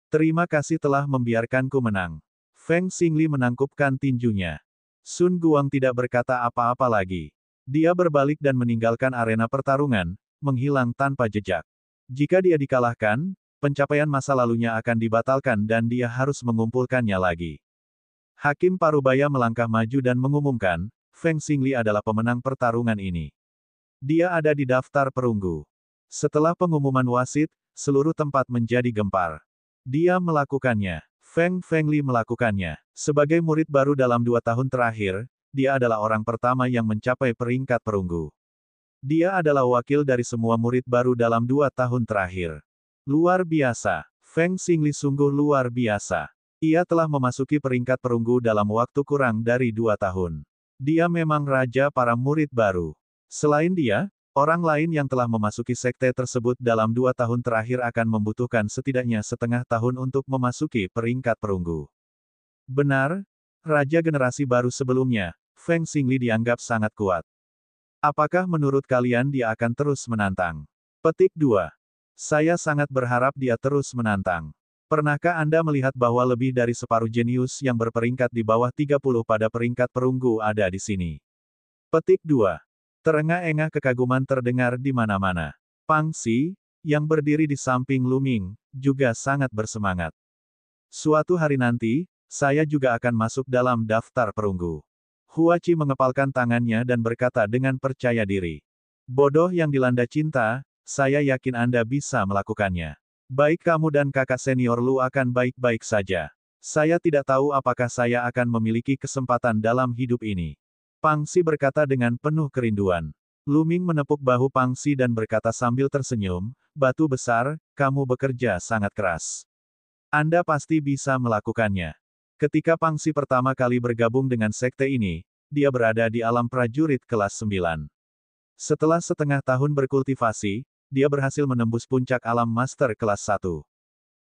Terima kasih telah membiarkanku menang. Feng Xingli menangkupkan tinjunya. Sun Guang tidak berkata apa-apa lagi. Dia berbalik dan meninggalkan arena pertarungan, menghilang tanpa jejak. Jika dia dikalahkan, pencapaian masa lalunya akan dibatalkan dan dia harus mengumpulkannya lagi. Hakim Parubaya melangkah maju dan mengumumkan, Feng Xingli adalah pemenang pertarungan ini. Dia ada di daftar perunggu. Setelah pengumuman wasit, seluruh tempat menjadi gempar. Dia melakukannya. Feng Fengli melakukannya. Sebagai murid baru dalam 2 tahun terakhir, dia adalah orang pertama yang mencapai peringkat perunggu. Dia adalah wakil dari semua murid baru dalam 2 tahun terakhir. Luar biasa. Feng Xingli sungguh luar biasa. Ia telah memasuki peringkat perunggu dalam waktu kurang dari 2 tahun. Dia memang raja para murid baru. Selain dia, orang lain yang telah memasuki sekte tersebut dalam 2 tahun terakhir akan membutuhkan setidaknya setengah tahun untuk memasuki peringkat perunggu. Benar, raja generasi baru sebelumnya, Feng Xingli dianggap sangat kuat. Apakah menurut kalian dia akan terus menantang? Petik 2. Saya sangat berharap dia terus menantang. Pernahkah Anda melihat bahwa lebih dari separuh jenius yang berperingkat di bawah 30 pada peringkat perunggu ada di sini? Petik 2. Terengah-engah kekaguman terdengar di mana-mana. Pang Xi, yang berdiri di samping Lu Ming, juga sangat bersemangat. Suatu hari nanti, saya juga akan masuk dalam daftar perunggu. Hua Qi mengepalkan tangannya dan berkata dengan percaya diri. Bodoh yang dilanda cinta, saya yakin Anda bisa melakukannya. Baik kamu dan kakak senior Lu akan baik-baik saja. Saya tidak tahu apakah saya akan memiliki kesempatan dalam hidup ini. Pang Xi berkata dengan penuh kerinduan. Lu Ming menepuk bahu Pang Xi dan berkata sambil tersenyum, "Batu besar, kamu bekerja sangat keras. Anda pasti bisa melakukannya." Ketika Pangsi pertama kali bergabung dengan sekte ini, dia berada di alam prajurit kelas 9. Setelah setengah tahun berkultivasi, dia berhasil menembus puncak alam master kelas 1.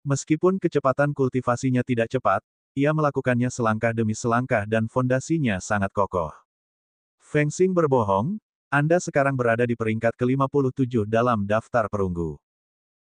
Meskipun kecepatan kultivasinya tidak cepat, ia melakukannya selangkah demi selangkah dan fondasinya sangat kokoh. Feng Xing berbohong, Anda sekarang berada di peringkat ke-57 dalam daftar perunggu.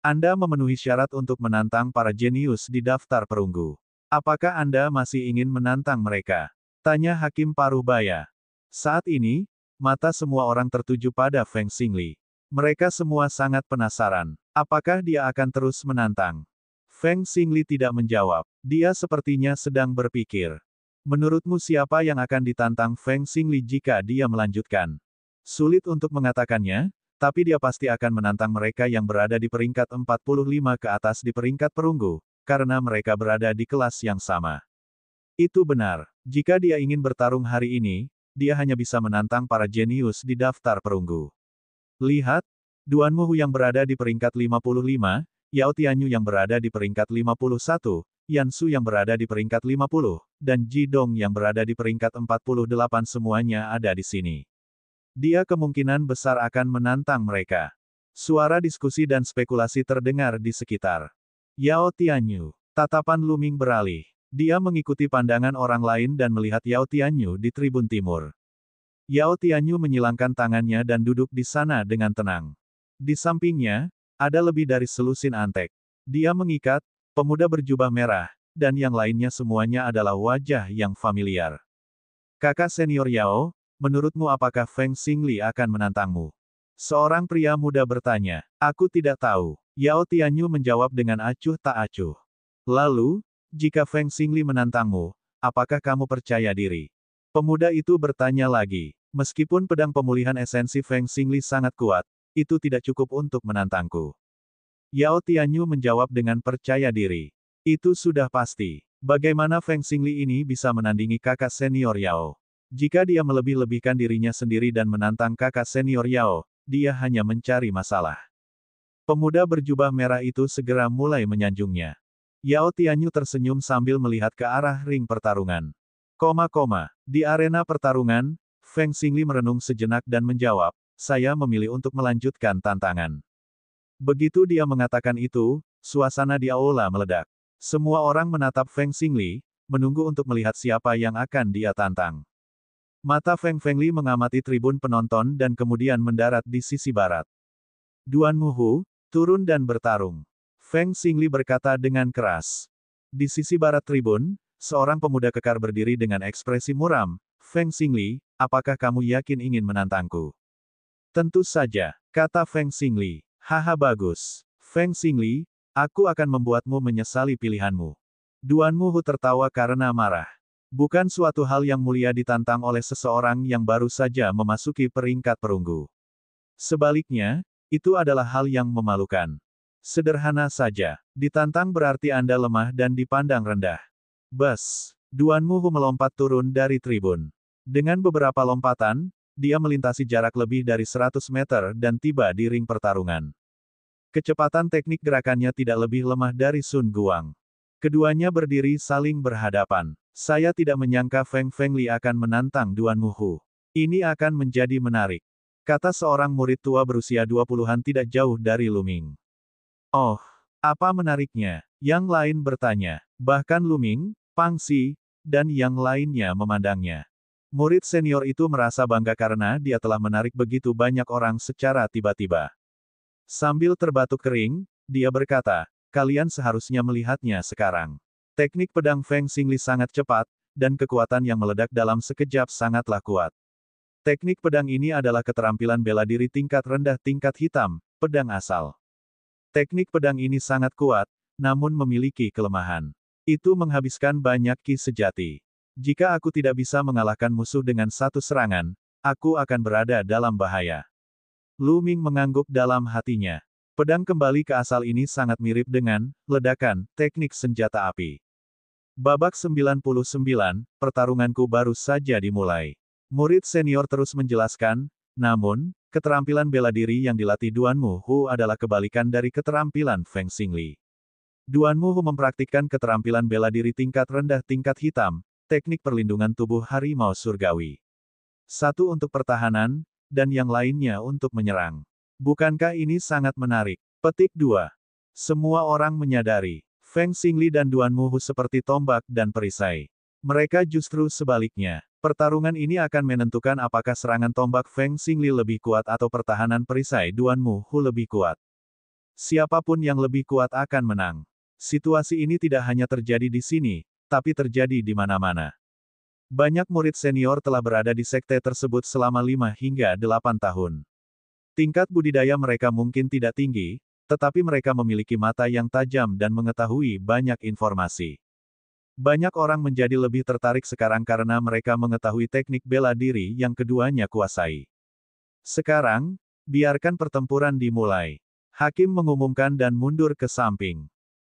Anda memenuhi syarat untuk menantang para jenius di daftar perunggu. Apakah Anda masih ingin menantang mereka? Tanya Hakim Paruh-baya. Saat ini, mata semua orang tertuju pada Feng Xingli. Mereka semua sangat penasaran. Apakah dia akan terus menantang? Feng Xingli tidak menjawab. Dia sepertinya sedang berpikir. Menurutmu siapa yang akan ditantang Feng Xingli jika dia melanjutkan? Sulit untuk mengatakannya, tapi dia pasti akan menantang mereka yang berada di peringkat 45 ke atas di peringkat perunggu, karena mereka berada di kelas yang sama. Itu benar. Jika dia ingin bertarung hari ini, dia hanya bisa menantang para jenius di daftar perunggu. Lihat, Duan Muhu yang berada di peringkat 55, Yao Tianyu yang berada di peringkat 51, Yan Su yang berada di peringkat 50, dan Ji Dong yang berada di peringkat 48 semuanya ada di sini. Dia kemungkinan besar akan menantang mereka. Suara diskusi dan spekulasi terdengar di sekitar Yao Tianyu. Tatapan Lu Ming beralih. Dia mengikuti pandangan orang lain dan melihat Yao Tianyu di tribun timur. Yao Tianyu menyilangkan tangannya dan duduk di sana dengan tenang. Di sampingnya, ada lebih dari selusin antek. Dia mengikat, pemuda berjubah merah, dan yang lainnya semuanya adalah wajah yang familiar. Kakak senior Yao, menurutmu apakah Feng Xingli akan menantangmu? Seorang pria muda bertanya. Aku tidak tahu. Yao Tianyu menjawab dengan acuh tak acuh. Lalu, jika Feng Xingli menantangmu, apakah kamu percaya diri? Pemuda itu bertanya lagi. Meskipun pedang pemulihan esensi Feng Xingli sangat kuat, itu tidak cukup untuk menantangku. Yao Tianyu menjawab dengan percaya diri. Itu sudah pasti. Bagaimana Feng Xingli ini bisa menandingi kakak senior Yao? Jika dia melebih-lebihkan dirinya sendiri dan menantang kakak senior Yao, dia hanya mencari masalah. Pemuda berjubah merah itu segera mulai menyanjungnya. Yao Tianyu tersenyum sambil melihat ke arah ring pertarungan. Di arena pertarungan, Feng Xingli merenung sejenak dan menjawab, saya memilih untuk melanjutkan tantangan. Begitu dia mengatakan itu, suasana di aula meledak. Semua orang menatap Feng Xingli, menunggu untuk melihat siapa yang akan dia tantang. Mata Feng Fengli mengamati tribun penonton dan kemudian mendarat di sisi barat. Duan Muhu, turun dan bertarung. Feng Xingli berkata dengan keras. Di sisi barat tribun, seorang pemuda kekar berdiri dengan ekspresi muram. Feng Xingli, apakah kamu yakin ingin menantangku? Tentu saja, kata Feng Xingli. Haha bagus. Feng Xingli, aku akan membuatmu menyesali pilihanmu. Duan Muhu tertawa karena marah. Bukan suatu hal yang mulia ditantang oleh seseorang yang baru saja memasuki peringkat perunggu. Sebaliknya, itu adalah hal yang memalukan. Sederhana saja, ditantang berarti Anda lemah dan dipandang rendah. Bus. Duan Muhu melompat turun dari tribun. Dengan beberapa lompatan, dia melintasi jarak lebih dari 100 meter dan tiba di ring pertarungan. Kecepatan teknik gerakannya tidak lebih lemah dari Sun Guang. Keduanya berdiri saling berhadapan. Saya tidak menyangka Feng Fengli akan menantang Duan Muhu. Ini akan menjadi menarik. Kata seorang murid tua berusia 20-an tidak jauh dari Lu Ming. Oh, apa menariknya? Yang lain bertanya. Bahkan Lu Ming, Pangsi, dan yang lainnya memandangnya. Murid senior itu merasa bangga karena dia telah menarik begitu banyak orang secara tiba-tiba. Sambil terbatuk kering, dia berkata, kalian seharusnya melihatnya sekarang. Teknik pedang Feng Xingli sangat cepat, dan kekuatan yang meledak dalam sekejap sangatlah kuat. Teknik pedang ini adalah keterampilan bela diri tingkat rendah tingkat hitam, pedang asal. Teknik pedang ini sangat kuat, namun memiliki kelemahan. Itu menghabiskan banyak ki sejati. Jika aku tidak bisa mengalahkan musuh dengan satu serangan, aku akan berada dalam bahaya. Lu Ming mengangguk dalam hatinya. Pedang kembali ke asal ini sangat mirip dengan ledakan teknik senjata api. Babak 99, pertarunganku baru saja dimulai. Murid senior terus menjelaskan, namun, keterampilan bela diri yang dilatih Duan Muhu adalah kebalikan dari keterampilan Feng Xingli. Duan Muhu mempraktikkan keterampilan bela diri tingkat rendah tingkat hitam, teknik perlindungan tubuh harimau surgawi. Satu untuk pertahanan, dan yang lainnya untuk menyerang. Bukankah ini sangat menarik? Petik 2. Semua orang menyadari, Feng Xingli dan Duan Muhu seperti tombak dan perisai. Mereka justru sebaliknya. Pertarungan ini akan menentukan apakah serangan tombak Feng Xingli lebih kuat atau pertahanan perisai Duan Muhu lebih kuat. Siapapun yang lebih kuat akan menang. Situasi ini tidak hanya terjadi di sini, tapi terjadi di mana-mana. Banyak murid senior telah berada di sekte tersebut selama 5 hingga 8 tahun. Tingkat budidaya mereka mungkin tidak tinggi, tetapi mereka memiliki mata yang tajam dan mengetahui banyak informasi. Banyak orang menjadi lebih tertarik sekarang karena mereka mengetahui teknik bela diri yang keduanya kuasai. Sekarang, biarkan pertempuran dimulai. Hakim mengumumkan dan mundur ke samping.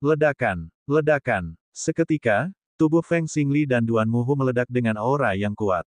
Ledakan, ledakan. Seketika, tubuh Feng Xingli dan Duan Muhu meledak dengan aura yang kuat.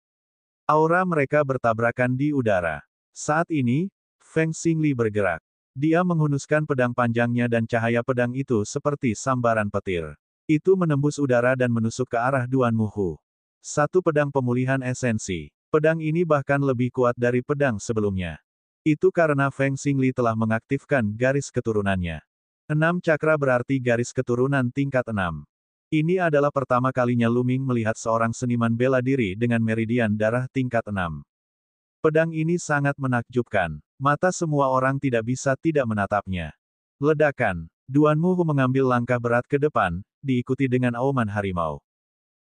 Aura mereka bertabrakan di udara. Saat ini, Feng Xingli bergerak. Dia menghunuskan pedang panjangnya dan cahaya pedang itu seperti sambaran petir. Itu menembus udara dan menusuk ke arah Duan Muhu. Satu pedang pemulihan esensi. Pedang ini bahkan lebih kuat dari pedang sebelumnya. Itu karena Feng Xingli telah mengaktifkan garis keturunannya. 6 cakra berarti garis keturunan tingkat 6. Ini adalah pertama kalinya Luming melihat seorang seniman bela diri dengan meridian darah tingkat 6. Pedang ini sangat menakjubkan. Mata semua orang tidak bisa tidak menatapnya. Ledakan. Duan Muhu mengambil langkah berat ke depan, diikuti dengan auman harimau.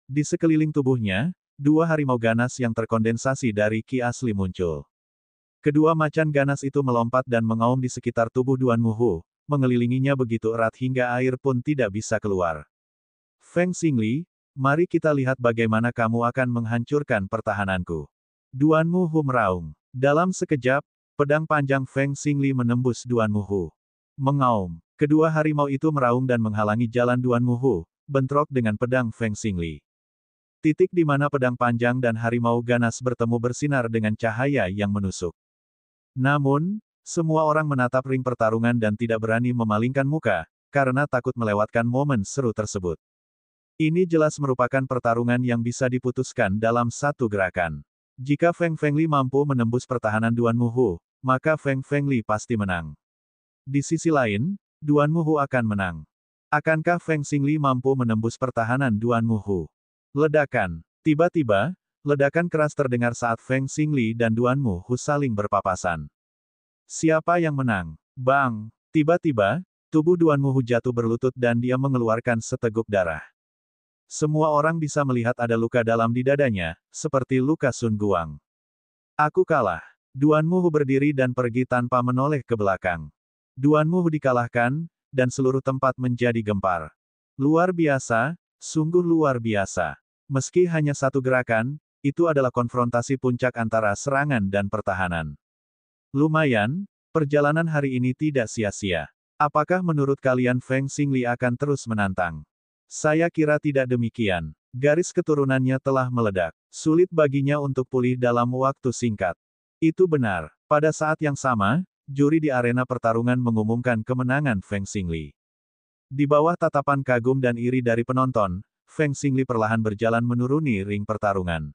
Di sekeliling tubuhnya, 2 harimau ganas yang terkondensasi dari ki asli muncul. Kedua macan ganas itu melompat dan mengaum di sekitar tubuh Duan Muhu, mengelilinginya begitu erat hingga air pun tidak bisa keluar. Feng Xingli, mari kita lihat bagaimana kamu akan menghancurkan pertahananku. Duan Muhu meraung. Dalam sekejap, pedang panjang Feng Xingli menembus Duan Muhu. Mengaum. Kedua harimau itu meraung dan menghalangi jalan Duan Muhu, bentrok dengan pedang Feng Xingli. Titik di mana pedang panjang dan harimau ganas bertemu bersinar dengan cahaya yang menusuk. Namun, semua orang menatap ring pertarungan dan tidak berani memalingkan muka, karena takut melewatkan momen seru tersebut. Ini jelas merupakan pertarungan yang bisa diputuskan dalam satu gerakan. Jika Feng Xingli mampu menembus pertahanan Duan Muhu, maka Feng Xingli pasti menang. Di sisi lain, Duan Muhu akan menang. Akankah Feng Xingli mampu menembus pertahanan Duan Muhu? Ledakan. Tiba-tiba, ledakan keras terdengar saat Feng Xingli dan Duan Muhu saling berpapasan. Siapa yang menang? Bang! Tiba-tiba, tubuh Duan Muhu jatuh berlutut dan dia mengeluarkan seteguk darah. Semua orang bisa melihat ada luka dalam di dadanya, seperti luka Sun Guang. Aku kalah. Duan Muhu berdiri dan pergi tanpa menoleh ke belakang. Duan Muhu dikalahkan, dan seluruh tempat menjadi gempar. Luar biasa, sungguh luar biasa. Meski hanya satu gerakan, itu adalah konfrontasi puncak antara serangan dan pertahanan. Lumayan, perjalanan hari ini tidak sia-sia. Apakah menurut kalian Feng Xingli akan terus menantang? Saya kira tidak demikian. Garis keturunannya telah meledak. Sulit baginya untuk pulih dalam waktu singkat. Itu benar. Pada saat yang sama, juri di arena pertarungan mengumumkan kemenangan Feng Xingli. Di bawah tatapan kagum dan iri dari penonton, Feng Xingli perlahan berjalan menuruni ring pertarungan.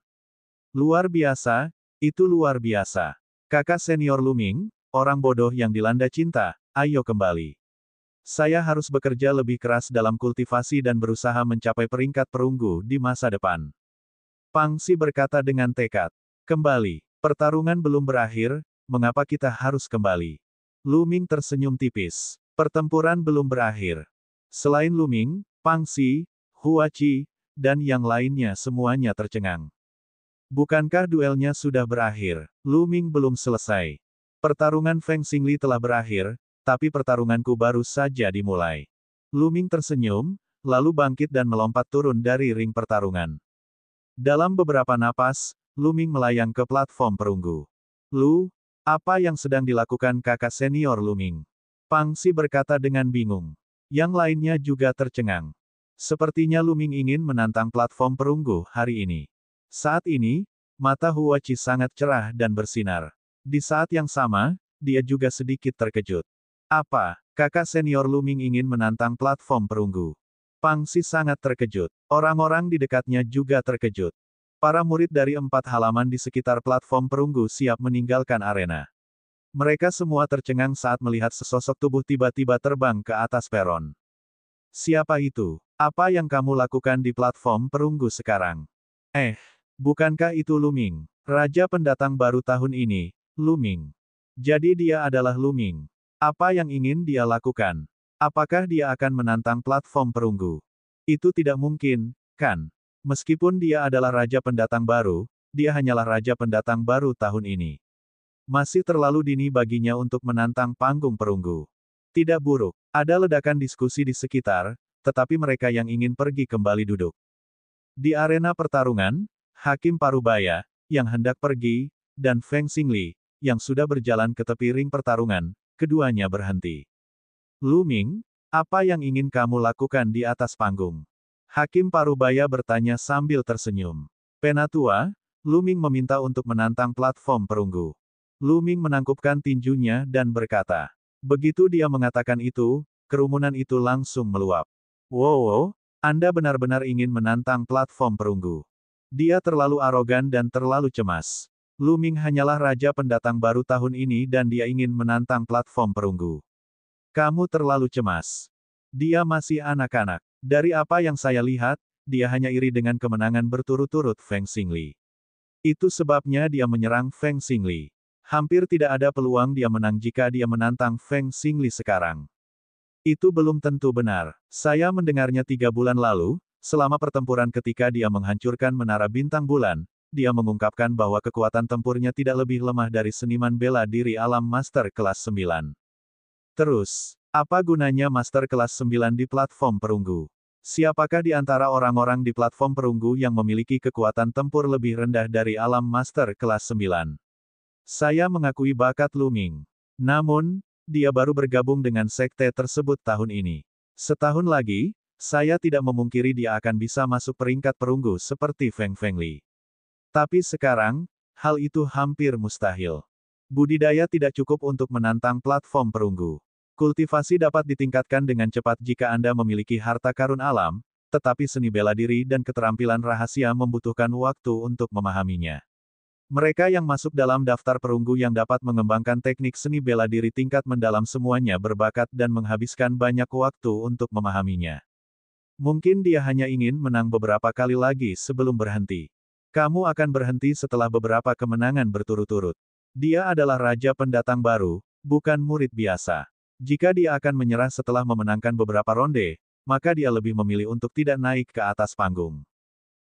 Luar biasa, itu luar biasa. Kakak senior Luming, orang bodoh yang dilanda cinta, ayo kembali. Saya harus bekerja lebih keras dalam kultivasi dan berusaha mencapai peringkat perunggu di masa depan. Pang Xi berkata dengan tekad. Kembali. Pertarungan belum berakhir, mengapa kita harus kembali? Luming tersenyum tipis. Pertempuran belum berakhir. Selain Luming, Pang Xi, Hua Qi, dan yang lainnya semuanya tercengang. Bukankah duelnya sudah berakhir? Luming belum selesai. Pertarungan Feng Xingli telah berakhir, tapi pertarunganku baru saja dimulai. Luming tersenyum, lalu bangkit dan melompat turun dari ring pertarungan. Dalam beberapa napas, Luming melayang ke platform perunggu. Lu, apa yang sedang dilakukan kakak senior Luming? Pang Xi berkata dengan bingung. Yang lainnya juga tercengang. Sepertinya Luming ingin menantang platform perunggu hari ini. Saat ini, mata Hua Qi sangat cerah dan bersinar. Di saat yang sama, dia juga sedikit terkejut. Apa? Kakak senior Luming ingin menantang platform perunggu. Pang Xi sangat terkejut. Orang-orang di dekatnya juga terkejut. Para murid dari 4 halaman di sekitar platform perunggu siap meninggalkan arena. Mereka semua tercengang saat melihat sesosok tubuh tiba-tiba terbang ke atas peron. Siapa itu? Apa yang kamu lakukan di platform perunggu sekarang? Bukankah itu Luming? Raja pendatang baru tahun ini, Luming. Jadi dia adalah Luming. Apa yang ingin dia lakukan? Apakah dia akan menantang platform perunggu? Itu tidak mungkin, kan? Meskipun dia adalah raja pendatang baru, dia hanyalah raja pendatang baru tahun ini. Masih terlalu dini baginya untuk menantang panggung perunggu. Tidak buruk. Ada ledakan diskusi di sekitar, tetapi mereka yang ingin pergi kembali duduk. Di arena pertarungan, Hakim Parubaya, yang hendak pergi, dan Feng Xingli, yang sudah berjalan ke tepi ring pertarungan, keduanya berhenti. Luming, apa yang ingin kamu lakukan di atas panggung? Hakim Parubaya bertanya sambil tersenyum. Penatua, Luming meminta untuk menantang platform perunggu. Luming menangkupkan tinjunya dan berkata. Begitu dia mengatakan itu, kerumunan itu langsung meluap. Wow, Anda benar-benar ingin menantang platform perunggu. Dia terlalu arogan dan terlalu cemas. Luming hanyalah raja pendatang baru tahun ini dan dia ingin menantang platform perunggu. Kamu terlalu cemas. Dia masih anak-anak. Dari apa yang saya lihat, dia hanya iri dengan kemenangan berturut-turut Feng Xingli. Itu sebabnya dia menyerang Feng Xingli. Hampir tidak ada peluang dia menang jika dia menantang Feng Xingli sekarang. Itu belum tentu benar. Saya mendengarnya 3 bulan lalu, selama pertempuran ketika dia menghancurkan Menara Bintang Bulan, dia mengungkapkan bahwa kekuatan tempurnya tidak lebih lemah dari seniman bela diri alam Master kelas 9. Terus, apa gunanya Master kelas 9 di platform perunggu? Siapakah di antara orang-orang di platform perunggu yang memiliki kekuatan tempur lebih rendah dari alam Master kelas 9? Saya mengakui bakat Luming. Namun, dia baru bergabung dengan sekte tersebut tahun ini. Setahun lagi, saya tidak memungkiri dia akan bisa masuk peringkat perunggu seperti Feng Fengli. Tapi sekarang, hal itu hampir mustahil. Budidaya tidak cukup untuk menantang platform perunggu. Kultivasi dapat ditingkatkan dengan cepat jika Anda memiliki harta karun alam, tetapi seni bela diri dan keterampilan rahasia membutuhkan waktu untuk memahaminya. Mereka yang masuk dalam daftar perunggu yang dapat mengembangkan teknik seni bela diri tingkat mendalam semuanya berbakat dan menghabiskan banyak waktu untuk memahaminya. Mungkin dia hanya ingin menang beberapa kali lagi sebelum berhenti. Kamu akan berhenti setelah beberapa kemenangan berturut-turut. Dia adalah raja pendatang baru, bukan murid biasa. Jika dia akan menyerah setelah memenangkan beberapa ronde, maka dia lebih memilih untuk tidak naik ke atas panggung.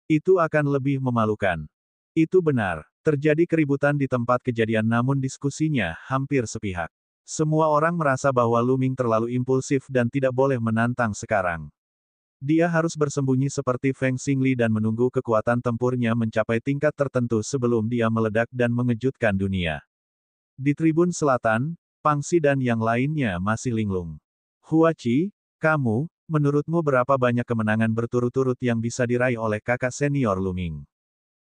Itu akan lebih memalukan. Itu benar. Terjadi keributan di tempat kejadian namun diskusinya hampir sepihak. Semua orang merasa bahwa Luming terlalu impulsif dan tidak boleh menantang sekarang. Dia harus bersembunyi seperti Feng Xingli dan menunggu kekuatan tempurnya mencapai tingkat tertentu sebelum dia meledak dan mengejutkan dunia. Di tribun selatan, Pang Xi dan yang lainnya masih linglung. Huachi, kamu, menurutmu berapa banyak kemenangan berturut-turut yang bisa diraih oleh kakak senior Luming?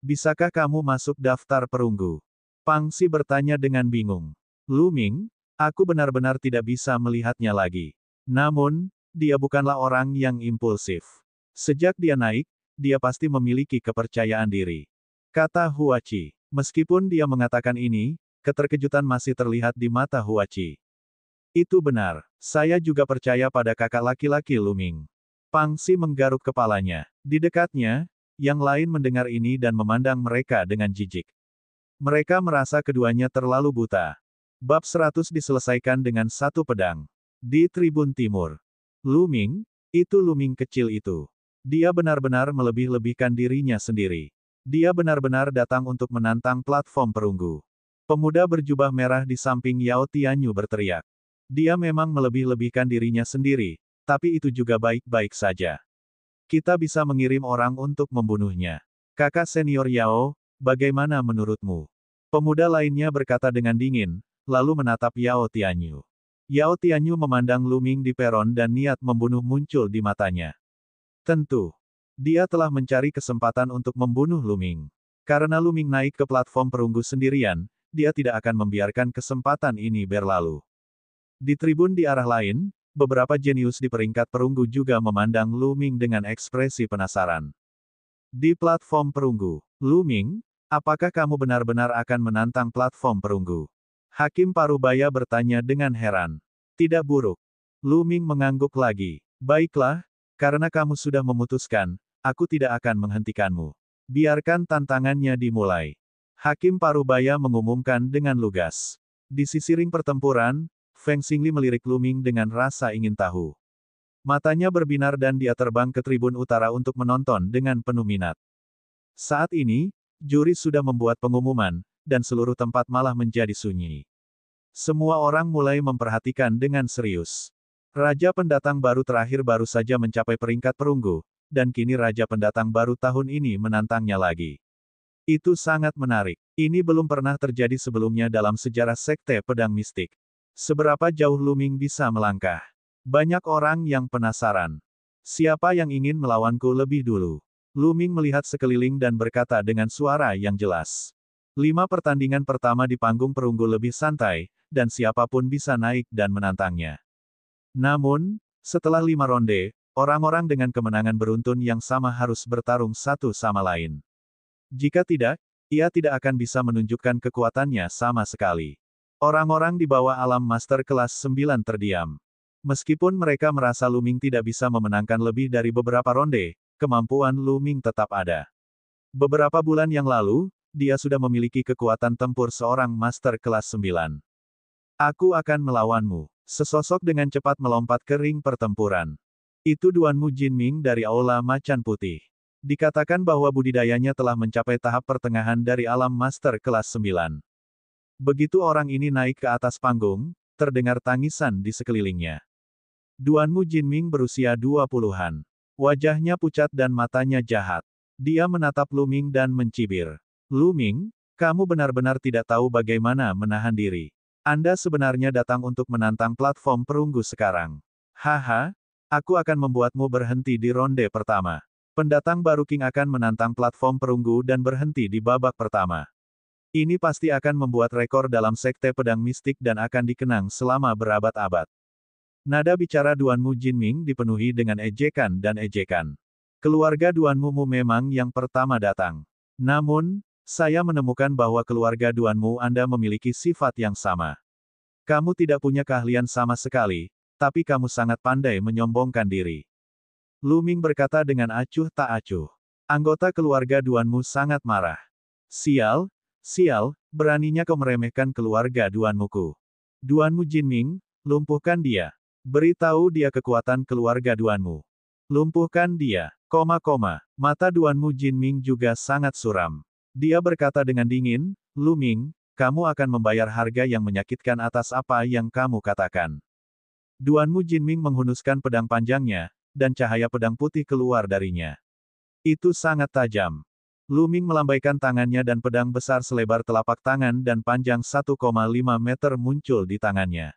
Bisakah kamu masuk daftar perunggu? Pang Xi bertanya dengan bingung. Luming, aku benar-benar tidak bisa melihatnya lagi. Namun, dia bukanlah orang yang impulsif. Sejak dia naik, dia pasti memiliki kepercayaan diri. Kata Huachi. Meskipun dia mengatakan ini, keterkejutan masih terlihat di mata Huachi. Itu benar. Saya juga percaya pada kakak laki-laki Luming. Pang Xi menggaruk kepalanya. Di dekatnya, yang lain mendengar ini dan memandang mereka dengan jijik. Mereka merasa keduanya terlalu buta. Bab 100 diselesaikan dengan satu pedang. Di tribun timur. Luming, itu Luming kecil itu. Dia benar-benar melebih-lebihkan dirinya sendiri. Dia benar-benar datang untuk menantang platform perunggu. Pemuda berjubah merah di samping Yao Tianyu berteriak. Dia memang melebih-lebihkan dirinya sendiri, tapi itu juga baik-baik saja. Kita bisa mengirim orang untuk membunuhnya. Kakak senior Yao, bagaimana menurutmu? Pemuda lainnya berkata dengan dingin, lalu menatap Yao Tianyu. Yao Tianyu memandang Luming di peron dan niat membunuh muncul di matanya. Tentu. Dia telah mencari kesempatan untuk membunuh Luming. Karena Luming naik ke platform perunggu sendirian, dia tidak akan membiarkan kesempatan ini berlalu. Di tribun di arah lain, beberapa jenius di peringkat perunggu juga memandang Lu Ming dengan ekspresi penasaran. Di platform perunggu, Lu Ming, apakah kamu benar-benar akan menantang platform perunggu? Hakim Parubaya bertanya dengan heran. Tidak buruk. Lu Ming mengangguk lagi. Baiklah, karena kamu sudah memutuskan, aku tidak akan menghentikanmu. Biarkan tantangannya dimulai. Hakim Parubaya mengumumkan dengan lugas. Di sisi ring pertempuran, Feng Xingli melirik Lu Ming dengan rasa ingin tahu. Matanya berbinar dan dia terbang ke tribun utara untuk menonton dengan penuh minat. Saat ini, juri sudah membuat pengumuman, dan seluruh tempat malah menjadi sunyi. Semua orang mulai memperhatikan dengan serius. Raja pendatang baru terakhir baru saja mencapai peringkat perunggu, dan kini raja pendatang baru tahun ini menantangnya lagi. Itu sangat menarik. Ini belum pernah terjadi sebelumnya dalam sejarah Sekte Pedang Mistik. Seberapa jauh Lu Ming bisa melangkah? Banyak orang yang penasaran. Siapa yang ingin melawanku lebih dulu? Lu Ming melihat sekeliling dan berkata dengan suara yang jelas. 5 pertandingan pertama di panggung perunggu lebih santai, dan siapapun bisa naik dan menantangnya. Namun, setelah 5 ronde, orang-orang dengan kemenangan beruntun yang sama harus bertarung satu sama lain. Jika tidak, ia tidak akan bisa menunjukkan kekuatannya sama sekali. Orang-orang di bawah alam master kelas 9 terdiam. Meskipun mereka merasa Lu Ming tidak bisa memenangkan lebih dari beberapa ronde, kemampuan Lu Ming tetap ada. Beberapa bulan yang lalu, dia sudah memiliki kekuatan tempur seorang master kelas 9. Aku akan melawanmu. Sesosok dengan cepat melompat ke ring pertempuran. Itu Duanmu Jinming dari Aula Macan Putih. Dikatakan bahwa budidayanya telah mencapai tahap pertengahan dari alam master kelas 9. Begitu orang ini naik ke atas panggung, terdengar tangisan di sekelilingnya. Duanmu Jinming berusia 20-an. Wajahnya pucat dan matanya jahat. Dia menatap Lu Ming dan mencibir. Lu Ming, kamu benar-benar tidak tahu bagaimana menahan diri. Anda sebenarnya datang untuk menantang platform perunggu sekarang. Haha, aku akan membuatmu berhenti di ronde pertama. Pendatang baru King akan menantang platform perunggu dan berhenti di babak pertama. Ini pasti akan membuat rekor dalam Sekte Pedang Mistik dan akan dikenang selama berabad-abad. Nada bicara Duanmu Jinming dipenuhi dengan ejekan dan ejekan. Keluarga Duanmu memang yang pertama datang. Namun, saya menemukan bahwa keluarga Duanmu Anda memiliki sifat yang sama. Kamu tidak punya keahlian sama sekali, tapi kamu sangat pandai menyombongkan diri. Lu Ming berkata dengan acuh tak acuh. Anggota keluarga Duanmu sangat marah. Sial, sial, beraninya kau meremehkan keluarga Duanmuku. Duanmu Jinming, lumpuhkan dia. Beritahu dia kekuatan keluarga Duanmu. Lumpuhkan dia, mata Duanmu Jinming juga sangat suram. Dia berkata dengan dingin, Lu Ming, kamu akan membayar harga yang menyakitkan atas apa yang kamu katakan. Duanmu Jinming menghunuskan pedang panjangnya, dan cahaya pedang putih keluar darinya. Itu sangat tajam. Lu Ming melambaikan tangannya dan pedang besar selebar telapak tangan dan panjang 1,5 meter muncul di tangannya.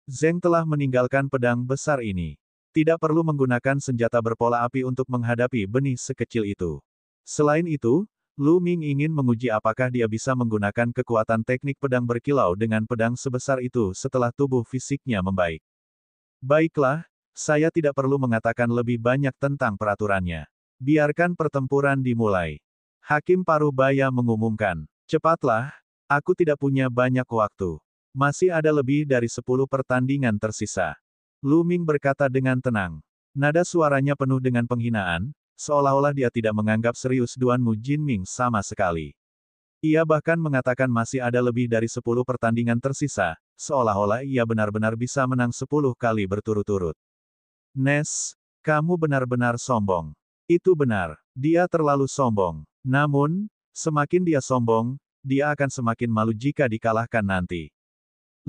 Zheng telah meninggalkan pedang besar ini. Tidak perlu menggunakan senjata berpola api untuk menghadapi benih sekecil itu. Selain itu, Lu Ming ingin menguji apakah dia bisa menggunakan kekuatan teknik pedang berkilau dengan pedang sebesar itu setelah tubuh fisiknya membaik. Baiklah, saya tidak perlu mengatakan lebih banyak tentang peraturannya. Biarkan pertempuran dimulai. Hakim Parubaya mengumumkan. Cepatlah, aku tidak punya banyak waktu. Masih ada lebih dari 10 pertandingan tersisa. Lu Ming berkata dengan tenang. Nada suaranya penuh dengan penghinaan, seolah-olah dia tidak menganggap serius Duanmu Jinming sama sekali. Ia bahkan mengatakan masih ada lebih dari 10 pertandingan tersisa, seolah-olah ia benar-benar bisa menang 10 kali berturut-turut. Nes, kamu benar-benar sombong. Itu benar, dia terlalu sombong. Namun, semakin dia sombong, dia akan semakin malu jika dikalahkan nanti.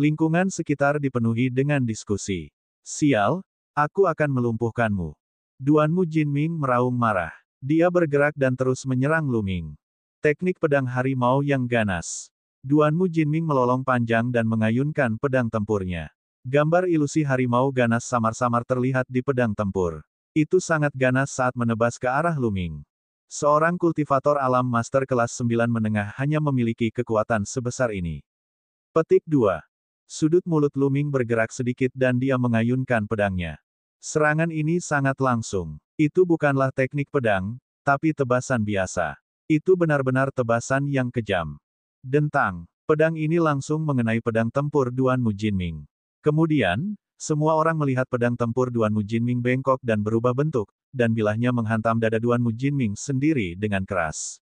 Lingkungan sekitar dipenuhi dengan diskusi. Sial, aku akan melumpuhkanmu. Duanmu Jinming meraung marah. Dia bergerak dan terus menyerang Lu Ming. Teknik pedang harimau yang ganas. Duanmu Jinming melolong panjang dan mengayunkan pedang tempurnya. Gambar ilusi harimau ganas samar-samar terlihat di pedang tempur. Itu sangat ganas saat menebas ke arah Lu Ming. Seorang kultivator alam master kelas 9 menengah hanya memiliki kekuatan sebesar ini. Petik 2. Sudut mulut Lu Ming bergerak sedikit dan dia mengayunkan pedangnya. Serangan ini sangat langsung. Itu bukanlah teknik pedang, tapi tebasan biasa. Itu benar-benar tebasan yang kejam. Dentang. Pedang ini langsung mengenai pedang tempur Duan Mu Jinming. Kemudian, semua orang melihat pedang tempur Duan Mu Jinming bengkok dan berubah bentuk, dan bilahnya menghantam dada Duan Mu Jinming sendiri dengan keras.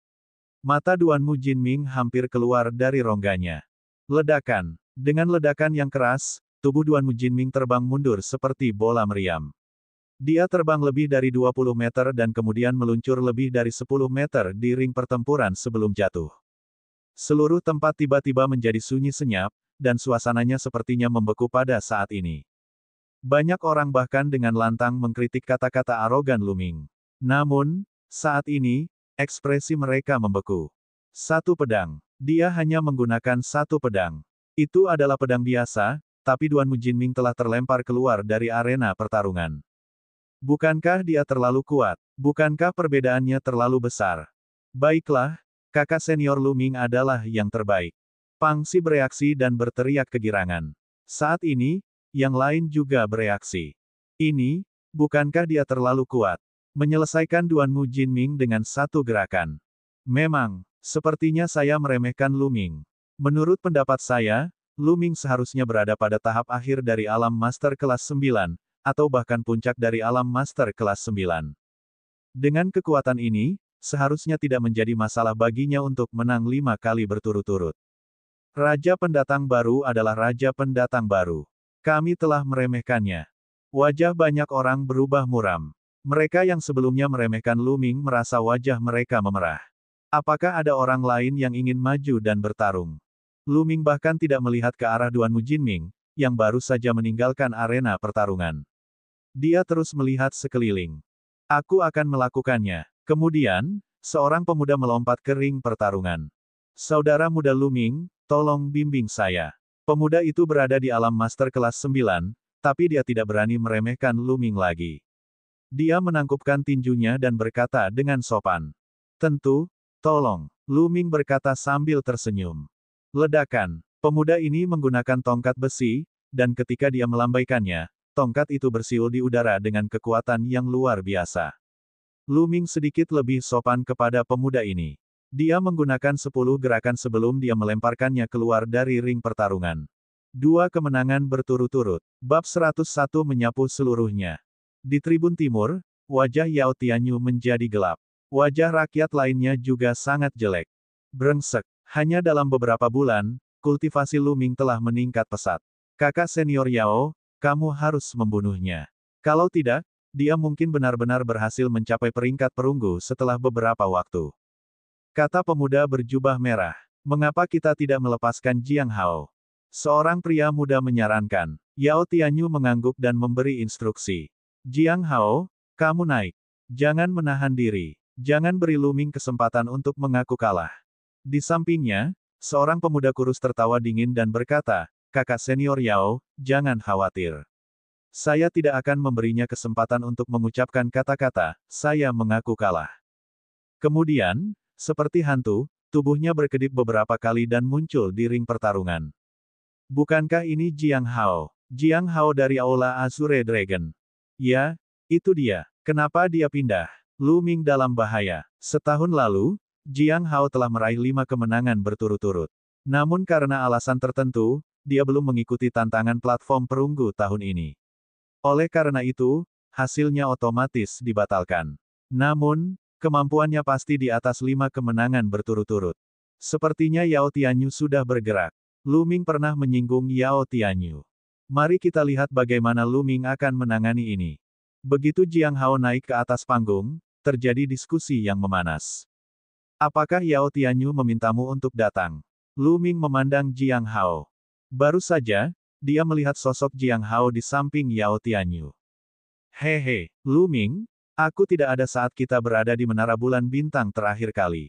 Mata Duan Mu Jinming hampir keluar dari rongganya. Ledakan. Dengan ledakan yang keras, tubuh Duan Mu Jinming terbang mundur seperti bola meriam. Dia terbang lebih dari 20 meter dan kemudian meluncur lebih dari 10 meter di ring pertempuran sebelum jatuh. Seluruh tempat tiba-tiba menjadi sunyi senyap, dan suasananya sepertinya membeku pada saat ini. Banyak orang bahkan dengan lantang mengkritik kata-kata arogan Lu Ming. Namun, saat ini, ekspresi mereka membeku. Satu pedang. Dia hanya menggunakan satu pedang. Itu adalah pedang biasa, tapi Duan Mu Jinming telah terlempar keluar dari arena pertarungan. Bukankah dia terlalu kuat? Bukankah perbedaannya terlalu besar? Baiklah, kakak senior Lu Ming adalah yang terbaik. Pang Xi bereaksi dan berteriak kegirangan. Saat ini, yang lain juga bereaksi. Ini, bukankah dia terlalu kuat? Menyelesaikan Duan Mu Jinming dengan satu gerakan. Memang, sepertinya saya meremehkan Lu Ming. Menurut pendapat saya, Lu Ming seharusnya berada pada tahap akhir dari alam master kelas 9, atau bahkan puncak dari alam master kelas 9. Dengan kekuatan ini, seharusnya tidak menjadi masalah baginya untuk menang 5 kali berturut-turut. Raja pendatang baru adalah raja pendatang baru. Kami telah meremehkannya. Wajah banyak orang berubah muram. Mereka yang sebelumnya meremehkan Lu Ming merasa wajah mereka memerah. Apakah ada orang lain yang ingin maju dan bertarung? Lu Ming bahkan tidak melihat ke arah Duan Mu Jinming, yang baru saja meninggalkan arena pertarungan. Dia terus melihat sekeliling. Aku akan melakukannya. Kemudian, seorang pemuda melompat ke ring pertarungan. Saudara muda Lu Ming, tolong bimbing saya. Pemuda itu berada di alam master kelas 9, tapi dia tidak berani meremehkan Lu Ming lagi. Dia menangkupkan tinjunya dan berkata dengan sopan. Tentu, tolong, Lu Ming berkata sambil tersenyum. Ledakan. Pemuda ini menggunakan tongkat besi, dan ketika dia melambaikannya, tongkat itu bersiul di udara dengan kekuatan yang luar biasa. Lu Ming sedikit lebih sopan kepada pemuda ini. Dia menggunakan 10 gerakan sebelum dia melemparkannya keluar dari ring pertarungan. 2 kemenangan berturut-turut. Bab 101 menyapu seluruhnya. Di tribun timur, wajah Yao Tianyu menjadi gelap. Wajah rakyat lainnya juga sangat jelek. Brengsek. Hanya dalam beberapa bulan, kultivasi Lu Ming telah meningkat pesat. Kakak senior Yao, kamu harus membunuhnya. Kalau tidak, dia mungkin benar-benar berhasil mencapai peringkat perunggu setelah beberapa waktu. Kata pemuda berjubah merah. Mengapa kita tidak melepaskan Jiang Hao? Seorang pria muda menyarankan. Yao Tianyu mengangguk dan memberi instruksi. Jiang Hao, kamu naik. Jangan menahan diri. Jangan beri Lu Ming kesempatan untuk mengaku kalah. Di sampingnya, seorang pemuda kurus tertawa dingin dan berkata, kakak senior Yao, jangan khawatir. Saya tidak akan memberinya kesempatan untuk mengucapkan kata-kata, saya mengaku kalah. Kemudian, seperti hantu, tubuhnya berkedip beberapa kali dan muncul di ring pertarungan. Bukankah ini Jiang Hao? Jiang Hao dari Aula Azure Dragon. Ya, itu dia. Kenapa dia pindah? Lu Ming dalam bahaya. Setahun lalu, Jiang Hao telah meraih 5 kemenangan berturut-turut. Namun karena alasan tertentu, dia belum mengikuti tantangan platform perunggu tahun ini. Oleh karena itu, hasilnya otomatis dibatalkan. Namun, kemampuannya pasti di atas 5 kemenangan berturut-turut. Sepertinya Yao Tianyu sudah bergerak. Lu Ming pernah menyinggung Yao Tianyu. Mari kita lihat bagaimana Lu Ming akan menangani ini. Begitu Jiang Hao naik ke atas panggung, terjadi diskusi yang memanas. Apakah Yao Tianyu memintamu untuk datang? Lu Ming memandang Jiang Hao. Baru saja, dia melihat sosok Jiang Hao di samping Yao Tianyu. Hehe, Lu Ming, aku tidak ada saat kita berada di menara bulan bintang terakhir kali.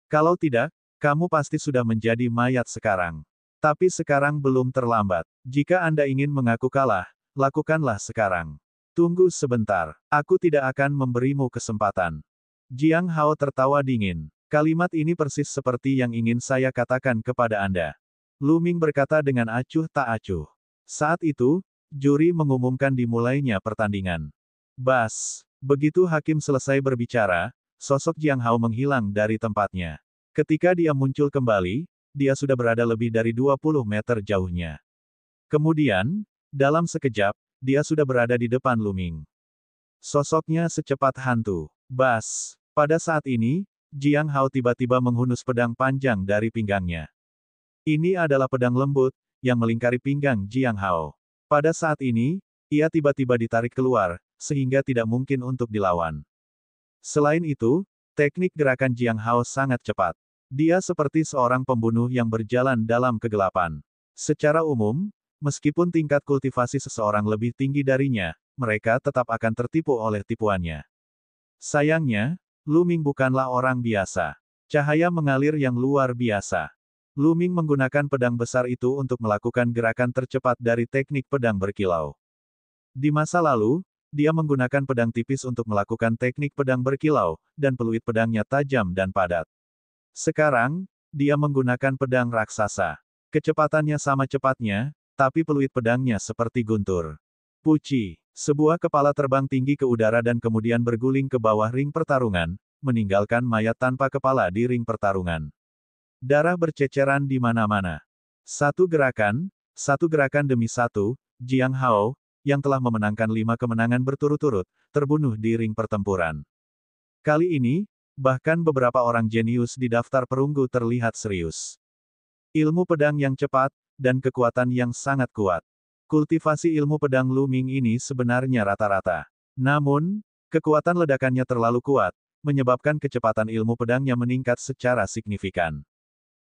Kalau tidak, kamu pasti sudah menjadi mayat sekarang. Tapi sekarang belum terlambat. Jika Anda ingin mengaku kalah, lakukanlah sekarang. Tunggu sebentar, aku tidak akan memberimu kesempatan. Jiang Hao tertawa dingin. Kalimat ini persis seperti yang ingin saya katakan kepada Anda. Lu Ming berkata dengan acuh tak acuh. Saat itu, juri mengumumkan dimulainya pertandingan. Bas. Begitu hakim selesai berbicara, sosok Jiang Hao menghilang dari tempatnya. Ketika dia muncul kembali, dia sudah berada lebih dari 20 meter jauhnya. Kemudian, dalam sekejap, dia sudah berada di depan Lu Ming. Sosoknya secepat hantu. Bas. Pada saat ini, Jiang Hao tiba-tiba menghunus pedang panjang dari pinggangnya. Ini adalah pedang lembut, yang melingkari pinggang Jiang Hao. Pada saat ini, ia tiba-tiba ditarik keluar, sehingga tidak mungkin untuk dilawan. Selain itu, teknik gerakan Jiang Hao sangat cepat. Dia seperti seorang pembunuh yang berjalan dalam kegelapan. Secara umum, meskipun tingkat kultivasi seseorang lebih tinggi darinya, mereka tetap akan tertipu oleh tipuannya. Sayangnya, Lu Ming bukanlah orang biasa. Cahaya mengalir yang luar biasa. Lu Ming menggunakan pedang besar itu untuk melakukan gerakan tercepat dari teknik pedang berkilau. Di masa lalu, dia menggunakan pedang tipis untuk melakukan teknik pedang berkilau, dan peluit pedangnya tajam dan padat. Sekarang, dia menggunakan pedang raksasa. Kecepatannya sama cepatnya, tapi peluit pedangnya seperti guntur. Puci, sebuah kepala terbang tinggi ke udara dan kemudian berguling ke bawah ring pertarungan, meninggalkan mayat tanpa kepala di ring pertarungan. Darah berceceran di mana-mana. Satu gerakan demi satu, Jiang Hao, yang telah memenangkan 5 kemenangan berturut-turut, terbunuh di ring pertempuran. Kali ini, bahkan beberapa orang jenius di daftar perunggu terlihat serius. Ilmu pedang yang cepat, dan kekuatan yang sangat kuat. Kultivasi ilmu pedang Lu Ming ini sebenarnya rata-rata. Namun, kekuatan ledakannya terlalu kuat, menyebabkan kecepatan ilmu pedangnya meningkat secara signifikan.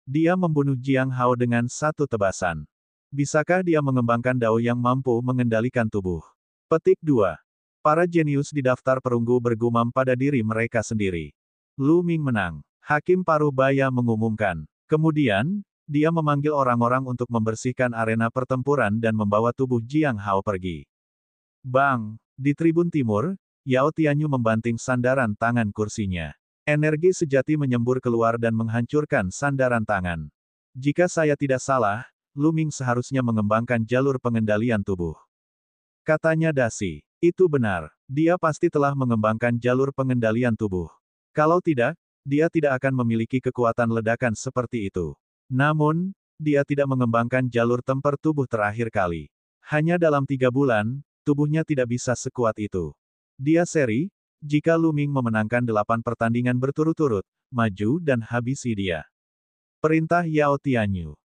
Dia membunuh Jiang Hao dengan satu tebasan. Bisakah dia mengembangkan dao yang mampu mengendalikan tubuh? Petik 2. Para jenius di daftar perunggu bergumam pada diri mereka sendiri. Lu Ming menang. Hakim paruh baya mengumumkan. Kemudian, dia memanggil orang-orang untuk membersihkan arena pertempuran dan membawa tubuh Jiang Hao pergi. Bang! Di tribun timur, Yao Tianyu membanting sandaran tangan kursinya. Energi sejati menyembur keluar dan menghancurkan sandaran tangan. Jika saya tidak salah, Lu Ming seharusnya mengembangkan jalur pengendalian tubuh. Katanya dasi. Itu benar. Dia pasti telah mengembangkan jalur pengendalian tubuh. Kalau tidak, dia tidak akan memiliki kekuatan ledakan seperti itu. Namun, dia tidak mengembangkan jalur temper tubuh terakhir kali. Hanya dalam 3 bulan, tubuhnya tidak bisa sekuat itu. Dia seri, jika Lu Ming memenangkan 8 pertandingan berturut-turut, maju dan habisi dia. Perintah Yao Tianyu.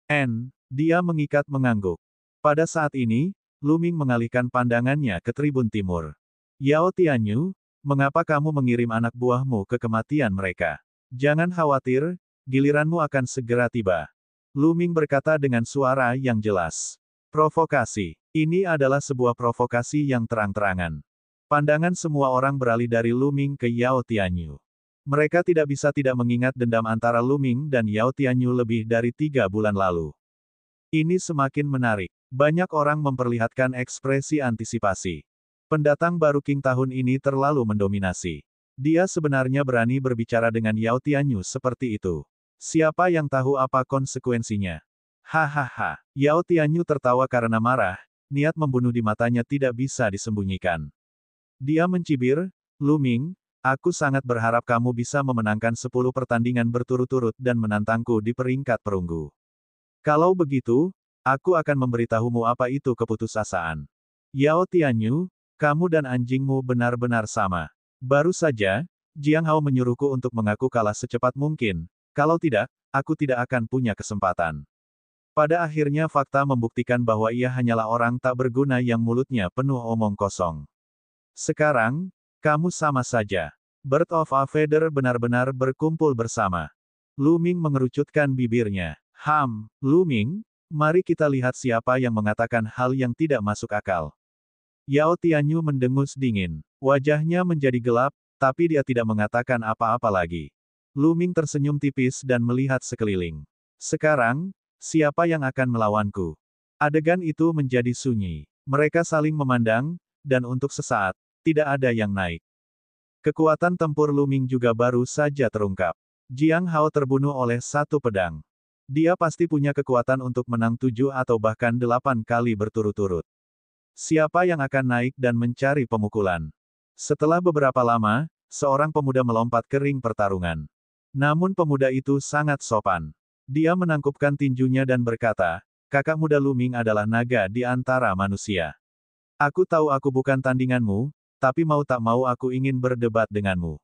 Dia mengikat mengangguk. Pada saat ini, Lu Ming mengalihkan pandangannya ke tribun timur. Yao Tianyu, mengapa kamu mengirim anak buahmu ke kematian mereka? Jangan khawatir, giliranmu akan segera tiba. Lu Ming berkata dengan suara yang jelas. Provokasi. Ini adalah sebuah provokasi yang terang-terangan. Pandangan semua orang beralih dari Lu Ming ke Yao Tianyu. Mereka tidak bisa tidak mengingat dendam antara Lu Ming dan Yao Tianyu lebih dari 3 bulan lalu. Ini semakin menarik. Banyak orang memperlihatkan ekspresi antisipasi. Pendatang baru King tahun ini terlalu mendominasi. Dia sebenarnya berani berbicara dengan Yao Tianyu seperti itu. Siapa yang tahu apa konsekuensinya? Hahaha. Yao Tianyu tertawa karena marah, niat membunuh di matanya tidak bisa disembunyikan. Dia mencibir, Lu Ming, aku sangat berharap kamu bisa memenangkan 10 pertandingan berturut-turut dan menantangku di peringkat perunggu. Kalau begitu, aku akan memberitahumu apa itu keputusasaan. Yao Tianyu, kamu dan anjingmu benar-benar sama. Baru saja, Jiang Hao menyuruhku untuk mengaku kalah secepat mungkin, kalau tidak, aku tidak akan punya kesempatan. Pada akhirnya fakta membuktikan bahwa ia hanyalah orang tak berguna yang mulutnya penuh omong kosong. Sekarang, kamu sama saja. Bird of a Feather benar-benar berkumpul bersama. Lu Ming mengerucutkan bibirnya. Lu Ming, mari kita lihat siapa yang mengatakan hal yang tidak masuk akal. Yao Tianyu mendengus dingin. Wajahnya menjadi gelap, tapi dia tidak mengatakan apa-apa lagi. Lu Ming tersenyum tipis dan melihat sekeliling. Sekarang, siapa yang akan melawanku? Adegan itu menjadi sunyi. Mereka saling memandang, dan untuk sesaat, tidak ada yang naik. Kekuatan tempur Lu Ming juga baru saja terungkap. Jiang Hao terbunuh oleh satu pedang. Dia pasti punya kekuatan untuk menang 7 atau bahkan 8 kali berturut-turut. Siapa yang akan naik dan mencari pemukulan? Setelah beberapa lama, seorang pemuda melompat ke ring pertarungan. Namun pemuda itu sangat sopan. Dia menangkupkan tinjunya dan berkata, "Kakak muda Luming adalah naga di antara manusia. Aku tahu aku bukan tandinganmu, tapi mau tak mau aku ingin berdebat denganmu.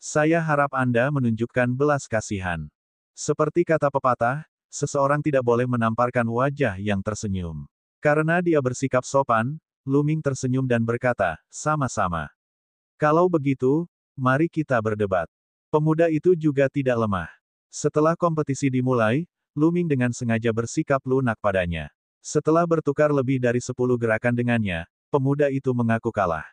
Saya harap Anda menunjukkan belas kasihan." Seperti kata pepatah, seseorang tidak boleh menamparkan wajah yang tersenyum. Karena dia bersikap sopan, Luming tersenyum dan berkata, "Sama-sama. Kalau begitu, mari kita berdebat." Pemuda itu juga tidak lemah. Setelah kompetisi dimulai, Luming dengan sengaja bersikap lunak padanya. Setelah bertukar lebih dari 10 gerakan dengannya, pemuda itu mengaku kalah.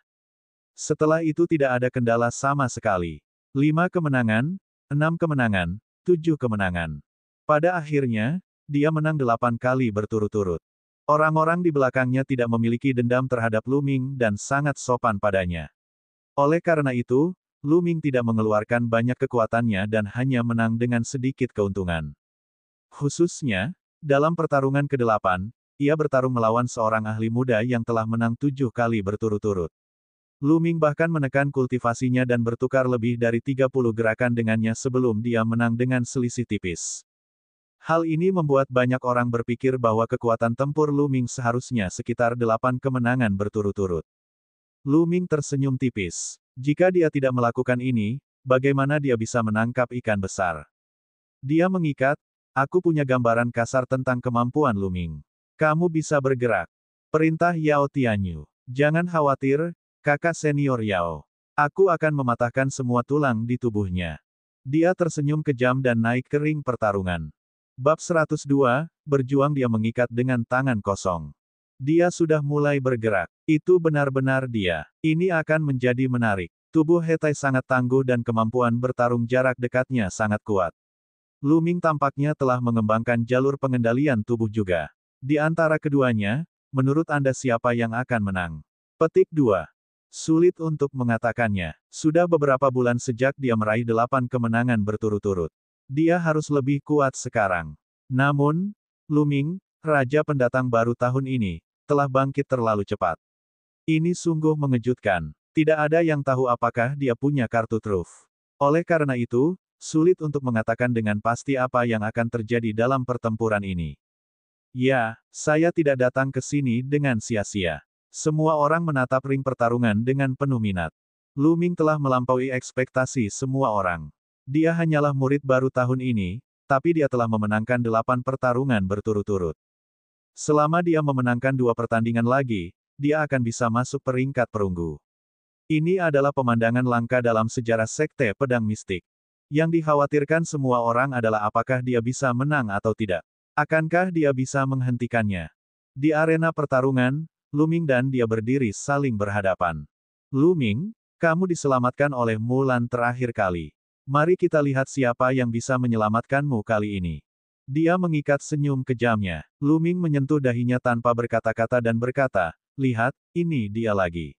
Setelah itu tidak ada kendala sama sekali. 5 kemenangan, 6 kemenangan, 7 kemenangan. Pada akhirnya, dia menang 8 kali berturut-turut. Orang-orang di belakangnya tidak memiliki dendam terhadap Luming dan sangat sopan padanya. Oleh karena itu, Luming tidak mengeluarkan banyak kekuatannya dan hanya menang dengan sedikit keuntungan. Khususnya, dalam pertarungan ke-8, ia bertarung melawan seorang ahli muda yang telah menang 7 kali berturut-turut. Luming bahkan menekan kultivasinya dan bertukar lebih dari 30 gerakan dengannya sebelum dia menang dengan selisih tipis. Hal ini membuat banyak orang berpikir bahwa kekuatan tempur Luming seharusnya sekitar 8 kemenangan berturut-turut. Luming tersenyum tipis. Jika dia tidak melakukan ini, bagaimana dia bisa menangkap ikan besar? Dia mengikat, "Aku punya gambaran kasar tentang kemampuan Luming. Kamu bisa bergerak." Perintah Yao Tianyu. "Jangan khawatir, kakak senior Yao. Aku akan mematahkan semua tulang di tubuhnya." Dia tersenyum kejam dan naik ke ring pertarungan. Bab 102, berjuang dia mengikat dengan tangan kosong. Dia sudah mulai bergerak. Itu benar-benar dia. Ini akan menjadi menarik. Tubuh Hetai sangat tangguh dan kemampuan bertarung jarak dekatnya sangat kuat. Luming tampaknya telah mengembangkan jalur pengendalian tubuh juga. Di antara keduanya, menurut Anda siapa yang akan menang? Petik 2. Sulit untuk mengatakannya. Sudah beberapa bulan sejak dia meraih 8 kemenangan berturut-turut. Dia harus lebih kuat sekarang. Namun, Luming, raja pendatang baru tahun ini, telah bangkit terlalu cepat. Ini sungguh mengejutkan. Tidak ada yang tahu apakah dia punya kartu truf. Oleh karena itu, sulit untuk mengatakan dengan pasti apa yang akan terjadi dalam pertempuran ini. Ya, saya tidak datang ke sini dengan sia-sia. Semua orang menatap ring pertarungan dengan penuh minat. Luming telah melampaui ekspektasi semua orang. Dia hanyalah murid baru tahun ini, tapi dia telah memenangkan 8 pertarungan berturut-turut. Selama dia memenangkan 2 pertandingan lagi, dia akan bisa masuk peringkat perunggu. Ini adalah pemandangan langka dalam sejarah Sekte Pedang Mistik. Yang dikhawatirkan semua orang adalah apakah dia bisa menang atau tidak. Akankah dia bisa menghentikannya? Di arena pertarungan, Luming dan dia berdiri saling berhadapan. "Luming, kamu diselamatkan oleh Mulan terakhir kali. Mari kita lihat siapa yang bisa menyelamatkanmu kali ini." Dia mengikat senyum kejamnya. Luming menyentuh dahinya tanpa berkata-kata dan berkata, "Lihat, ini dia lagi.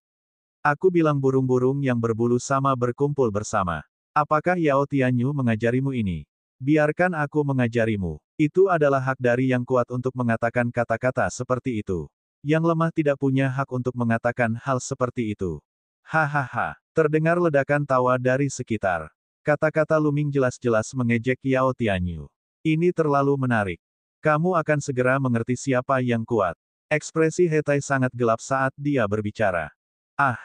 Aku bilang burung-burung yang berbulu sama berkumpul bersama. Apakah Yao Tianyu mengajarimu ini? Biarkan aku mengajarimu." Itu adalah hak dari yang kuat untuk mengatakan kata-kata seperti itu. Yang lemah tidak punya hak untuk mengatakan hal seperti itu. Hahaha. Terdengar ledakan tawa dari sekitar. Kata-kata Luming jelas-jelas mengejek Yao Tianyu. Ini terlalu menarik. Kamu akan segera mengerti siapa yang kuat. Ekspresi Hetai sangat gelap saat dia berbicara. Ah,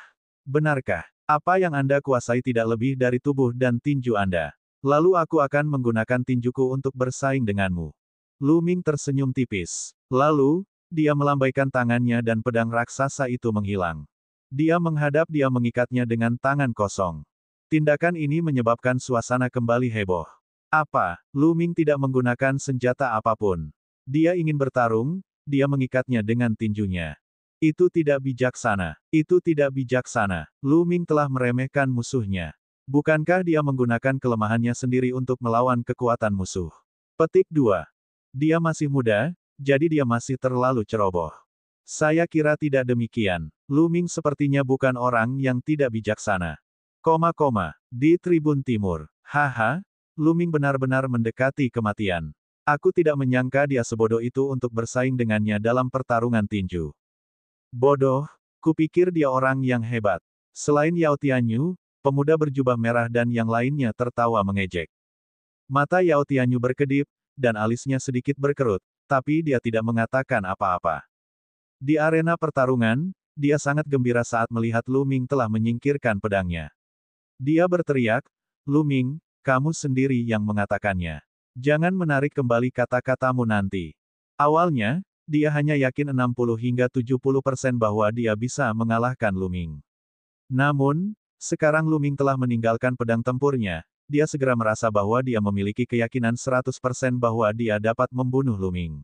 benarkah? Apa yang Anda kuasai tidak lebih dari tubuh dan tinju Anda. Lalu aku akan menggunakan tinjuku untuk bersaing denganmu. Luming tersenyum tipis. Lalu, dia melambaikan tangannya dan pedang raksasa itu menghilang. Dia menghadap dia mengikatnya dengan tangan kosong. Tindakan ini menyebabkan suasana kembali heboh. Apa? Luming tidak menggunakan senjata apapun. Dia ingin bertarung, dia mengikatnya dengan tinjunya. Itu tidak bijaksana. Itu tidak bijaksana. Luming telah meremehkan musuhnya. Bukankah dia menggunakan kelemahannya sendiri untuk melawan kekuatan musuh? Petik 2. Dia masih muda, jadi dia masih terlalu ceroboh. Saya kira tidak demikian. Luming sepertinya bukan orang yang tidak bijaksana. Di Tribun Timur. Haha, Luming benar-benar mendekati kematian. Aku tidak menyangka dia sebodoh itu untuk bersaing dengannya dalam pertarungan tinju. Bodoh, kupikir dia orang yang hebat. Selain Yao Tianyu, pemuda berjubah merah dan yang lainnya tertawa mengejek. Mata Yao Tianyu berkedip, dan alisnya sedikit berkerut, tapi dia tidak mengatakan apa-apa. Di arena pertarungan, dia sangat gembira saat melihat Lu Ming telah menyingkirkan pedangnya. Dia berteriak, "Lu Ming, kamu sendiri yang mengatakannya. Jangan menarik kembali kata-katamu nanti." Awalnya, dia hanya yakin 60 hingga 70% bahwa dia bisa mengalahkan Lu Ming. Namun, sekarang Lu Ming telah meninggalkan pedang tempurnya, dia segera merasa bahwa dia memiliki keyakinan 100% bahwa dia dapat membunuh Lu Ming.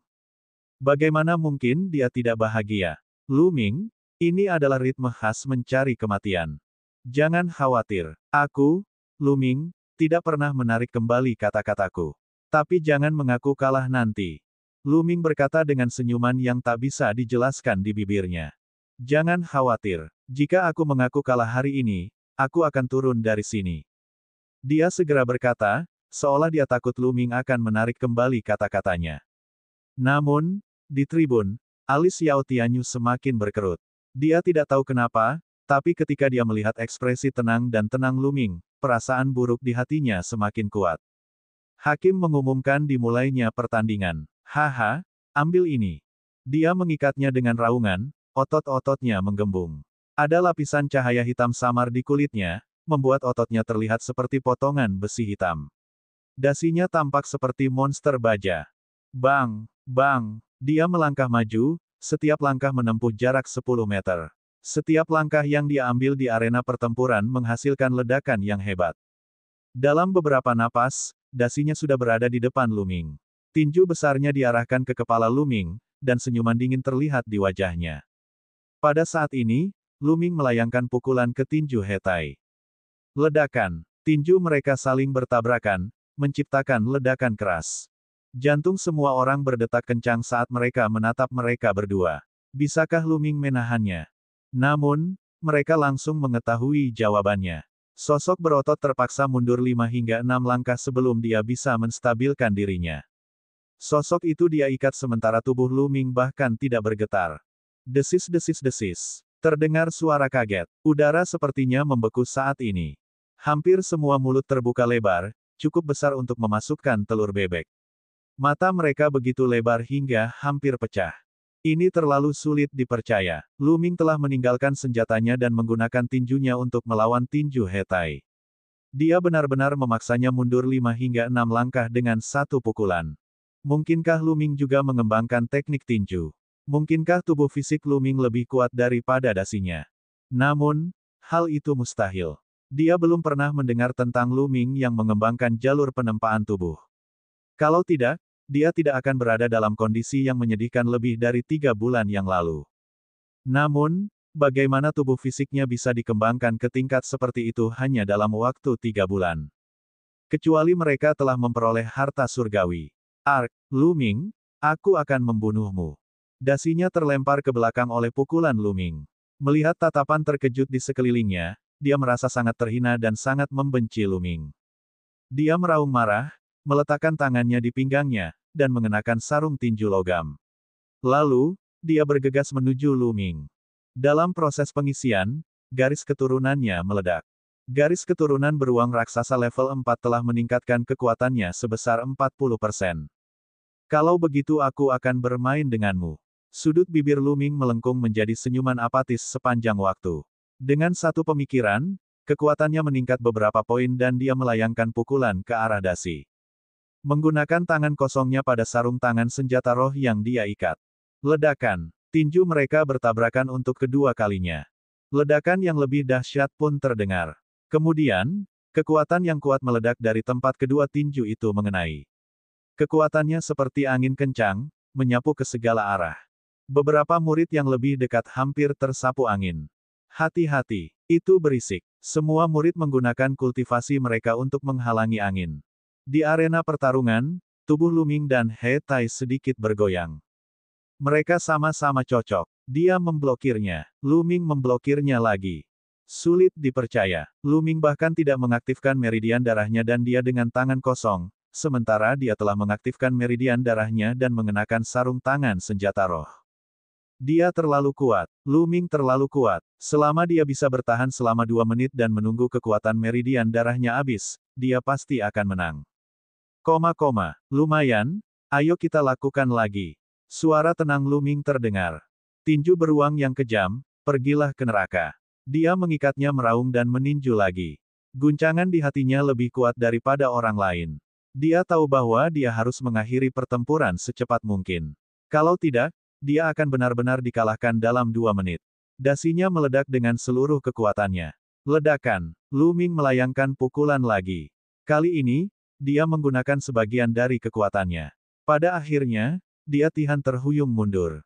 Bagaimana mungkin dia tidak bahagia? Lu Ming, ini adalah ritme khas mencari kematian. Jangan khawatir. Aku, Lu Ming, tidak pernah menarik kembali kata-kataku. Tapi jangan mengaku kalah nanti. Lu Ming berkata dengan senyuman yang tak bisa dijelaskan di bibirnya. Jangan khawatir. Jika aku mengaku kalah hari ini, aku akan turun dari sini. Dia segera berkata, seolah dia takut Lu Ming akan menarik kembali kata-katanya. Namun, di tribun, alis Yao Tianyu semakin berkerut. Dia tidak tahu kenapa, tapi ketika dia melihat ekspresi tenang dan tenang Lu Ming, perasaan buruk di hatinya semakin kuat. Hakim mengumumkan dimulainya pertandingan. Haha, ambil ini. Dia mengikatnya dengan raungan, otot-ototnya menggembung. Ada lapisan cahaya hitam samar di kulitnya, membuat ototnya terlihat seperti potongan besi hitam. Dasinya tampak seperti monster baja. Bang, bang, dia melangkah maju, setiap langkah menempuh jarak 10 meter. Setiap langkah yang dia ambil di arena pertempuran menghasilkan ledakan yang hebat. Dalam beberapa napas, dasinya sudah berada di depan Lu Ming. Tinju besarnya diarahkan ke kepala Lu Ming, dan senyuman dingin terlihat di wajahnya. Pada saat ini, Lu Ming melayangkan pukulan ke tinju Hetai. Ledakan. Tinju mereka saling bertabrakan, menciptakan ledakan keras. Jantung semua orang berdetak kencang saat mereka menatap mereka berdua. Bisakah Lu Ming menahannya? Namun, mereka langsung mengetahui jawabannya. Sosok berotot terpaksa mundur 5 hingga 6 langkah sebelum dia bisa menstabilkan dirinya. Sosok itu dia ikat sementara tubuh Lu Ming bahkan tidak bergetar. Desis-desis-desis. Terdengar suara kaget. Udara sepertinya membeku saat ini. Hampir semua mulut terbuka lebar, cukup besar untuk memasukkan telur bebek. Mata mereka begitu lebar hingga hampir pecah. Ini terlalu sulit dipercaya. Lu Ming telah meninggalkan senjatanya dan menggunakan tinjunya untuk melawan tinju Hetai. Dia benar-benar memaksanya mundur 5 hingga 6 langkah dengan satu pukulan. Mungkinkah Lu Ming juga mengembangkan teknik tinju? Mungkinkah tubuh fisik Lu Ming lebih kuat daripada dasinya? Namun, hal itu mustahil. Dia belum pernah mendengar tentang Lu Ming yang mengembangkan jalur penempaan tubuh. Kalau tidak, dia tidak akan berada dalam kondisi yang menyedihkan lebih dari 3 bulan yang lalu. Namun, bagaimana tubuh fisiknya bisa dikembangkan ke tingkat seperti itu hanya dalam waktu 3 bulan? Kecuali mereka telah memperoleh harta surgawi. Ark, Lu Ming, aku akan membunuhmu. Dasinya terlempar ke belakang oleh pukulan Lu Ming. Melihat tatapan terkejut di sekelilingnya, dia merasa sangat terhina dan sangat membenci Lu Ming. Dia meraung marah, meletakkan tangannya di pinggangnya, dan mengenakan sarung tinju logam. Lalu, dia bergegas menuju Lu Ming. Dalam proses pengisian, garis keturunannya meledak. Garis keturunan beruang raksasa level 4 telah meningkatkan kekuatannya sebesar 40%. Kalau begitu aku akan bermain denganmu. Sudut bibir Lu Ming melengkung menjadi senyuman apatis sepanjang waktu. Dengan satu pemikiran, kekuatannya meningkat beberapa poin dan dia melayangkan pukulan ke arah dasi. Menggunakan tangan kosongnya pada sarung tangan senjata roh yang dia ikat. Ledakan. Tinju mereka bertabrakan untuk kedua kalinya. Ledakan yang lebih dahsyat pun terdengar. Kemudian, kekuatan yang kuat meledak dari tempat kedua tinju itu mengenai. Kekuatannya seperti angin kencang, menyapu ke segala arah. Beberapa murid yang lebih dekat hampir tersapu angin. Hati-hati, itu berisik. Semua murid menggunakan kultivasi mereka untuk menghalangi angin. Di arena pertarungan, tubuh Lu Ming dan Hetai sedikit bergoyang. Mereka sama-sama cocok. Dia memblokirnya. Lu Ming memblokirnya lagi. Sulit dipercaya. Lu Ming bahkan tidak mengaktifkan meridian darahnya dan dia dengan tangan kosong, sementara dia telah mengaktifkan meridian darahnya dan mengenakan sarung tangan senjata roh. Dia terlalu kuat. Lu Ming terlalu kuat. Selama dia bisa bertahan selama 2 menit dan menunggu kekuatan meridian darahnya habis, dia pasti akan menang. Lumayan, ayo kita lakukan lagi. Suara tenang Lu Ming terdengar. Tinju beruang yang kejam, pergilah ke neraka. Dia mengikatnya meraung dan meninju lagi. Guncangan di hatinya lebih kuat daripada orang lain. Dia tahu bahwa dia harus mengakhiri pertempuran secepat mungkin. Kalau tidak, dia akan benar-benar dikalahkan dalam 2 menit. Dasinya meledak dengan seluruh kekuatannya. Ledakan. Lu Ming melayangkan pukulan lagi. Kali ini, dia menggunakan sebagian dari kekuatannya. Pada akhirnya, dia Tihan terhuyung mundur.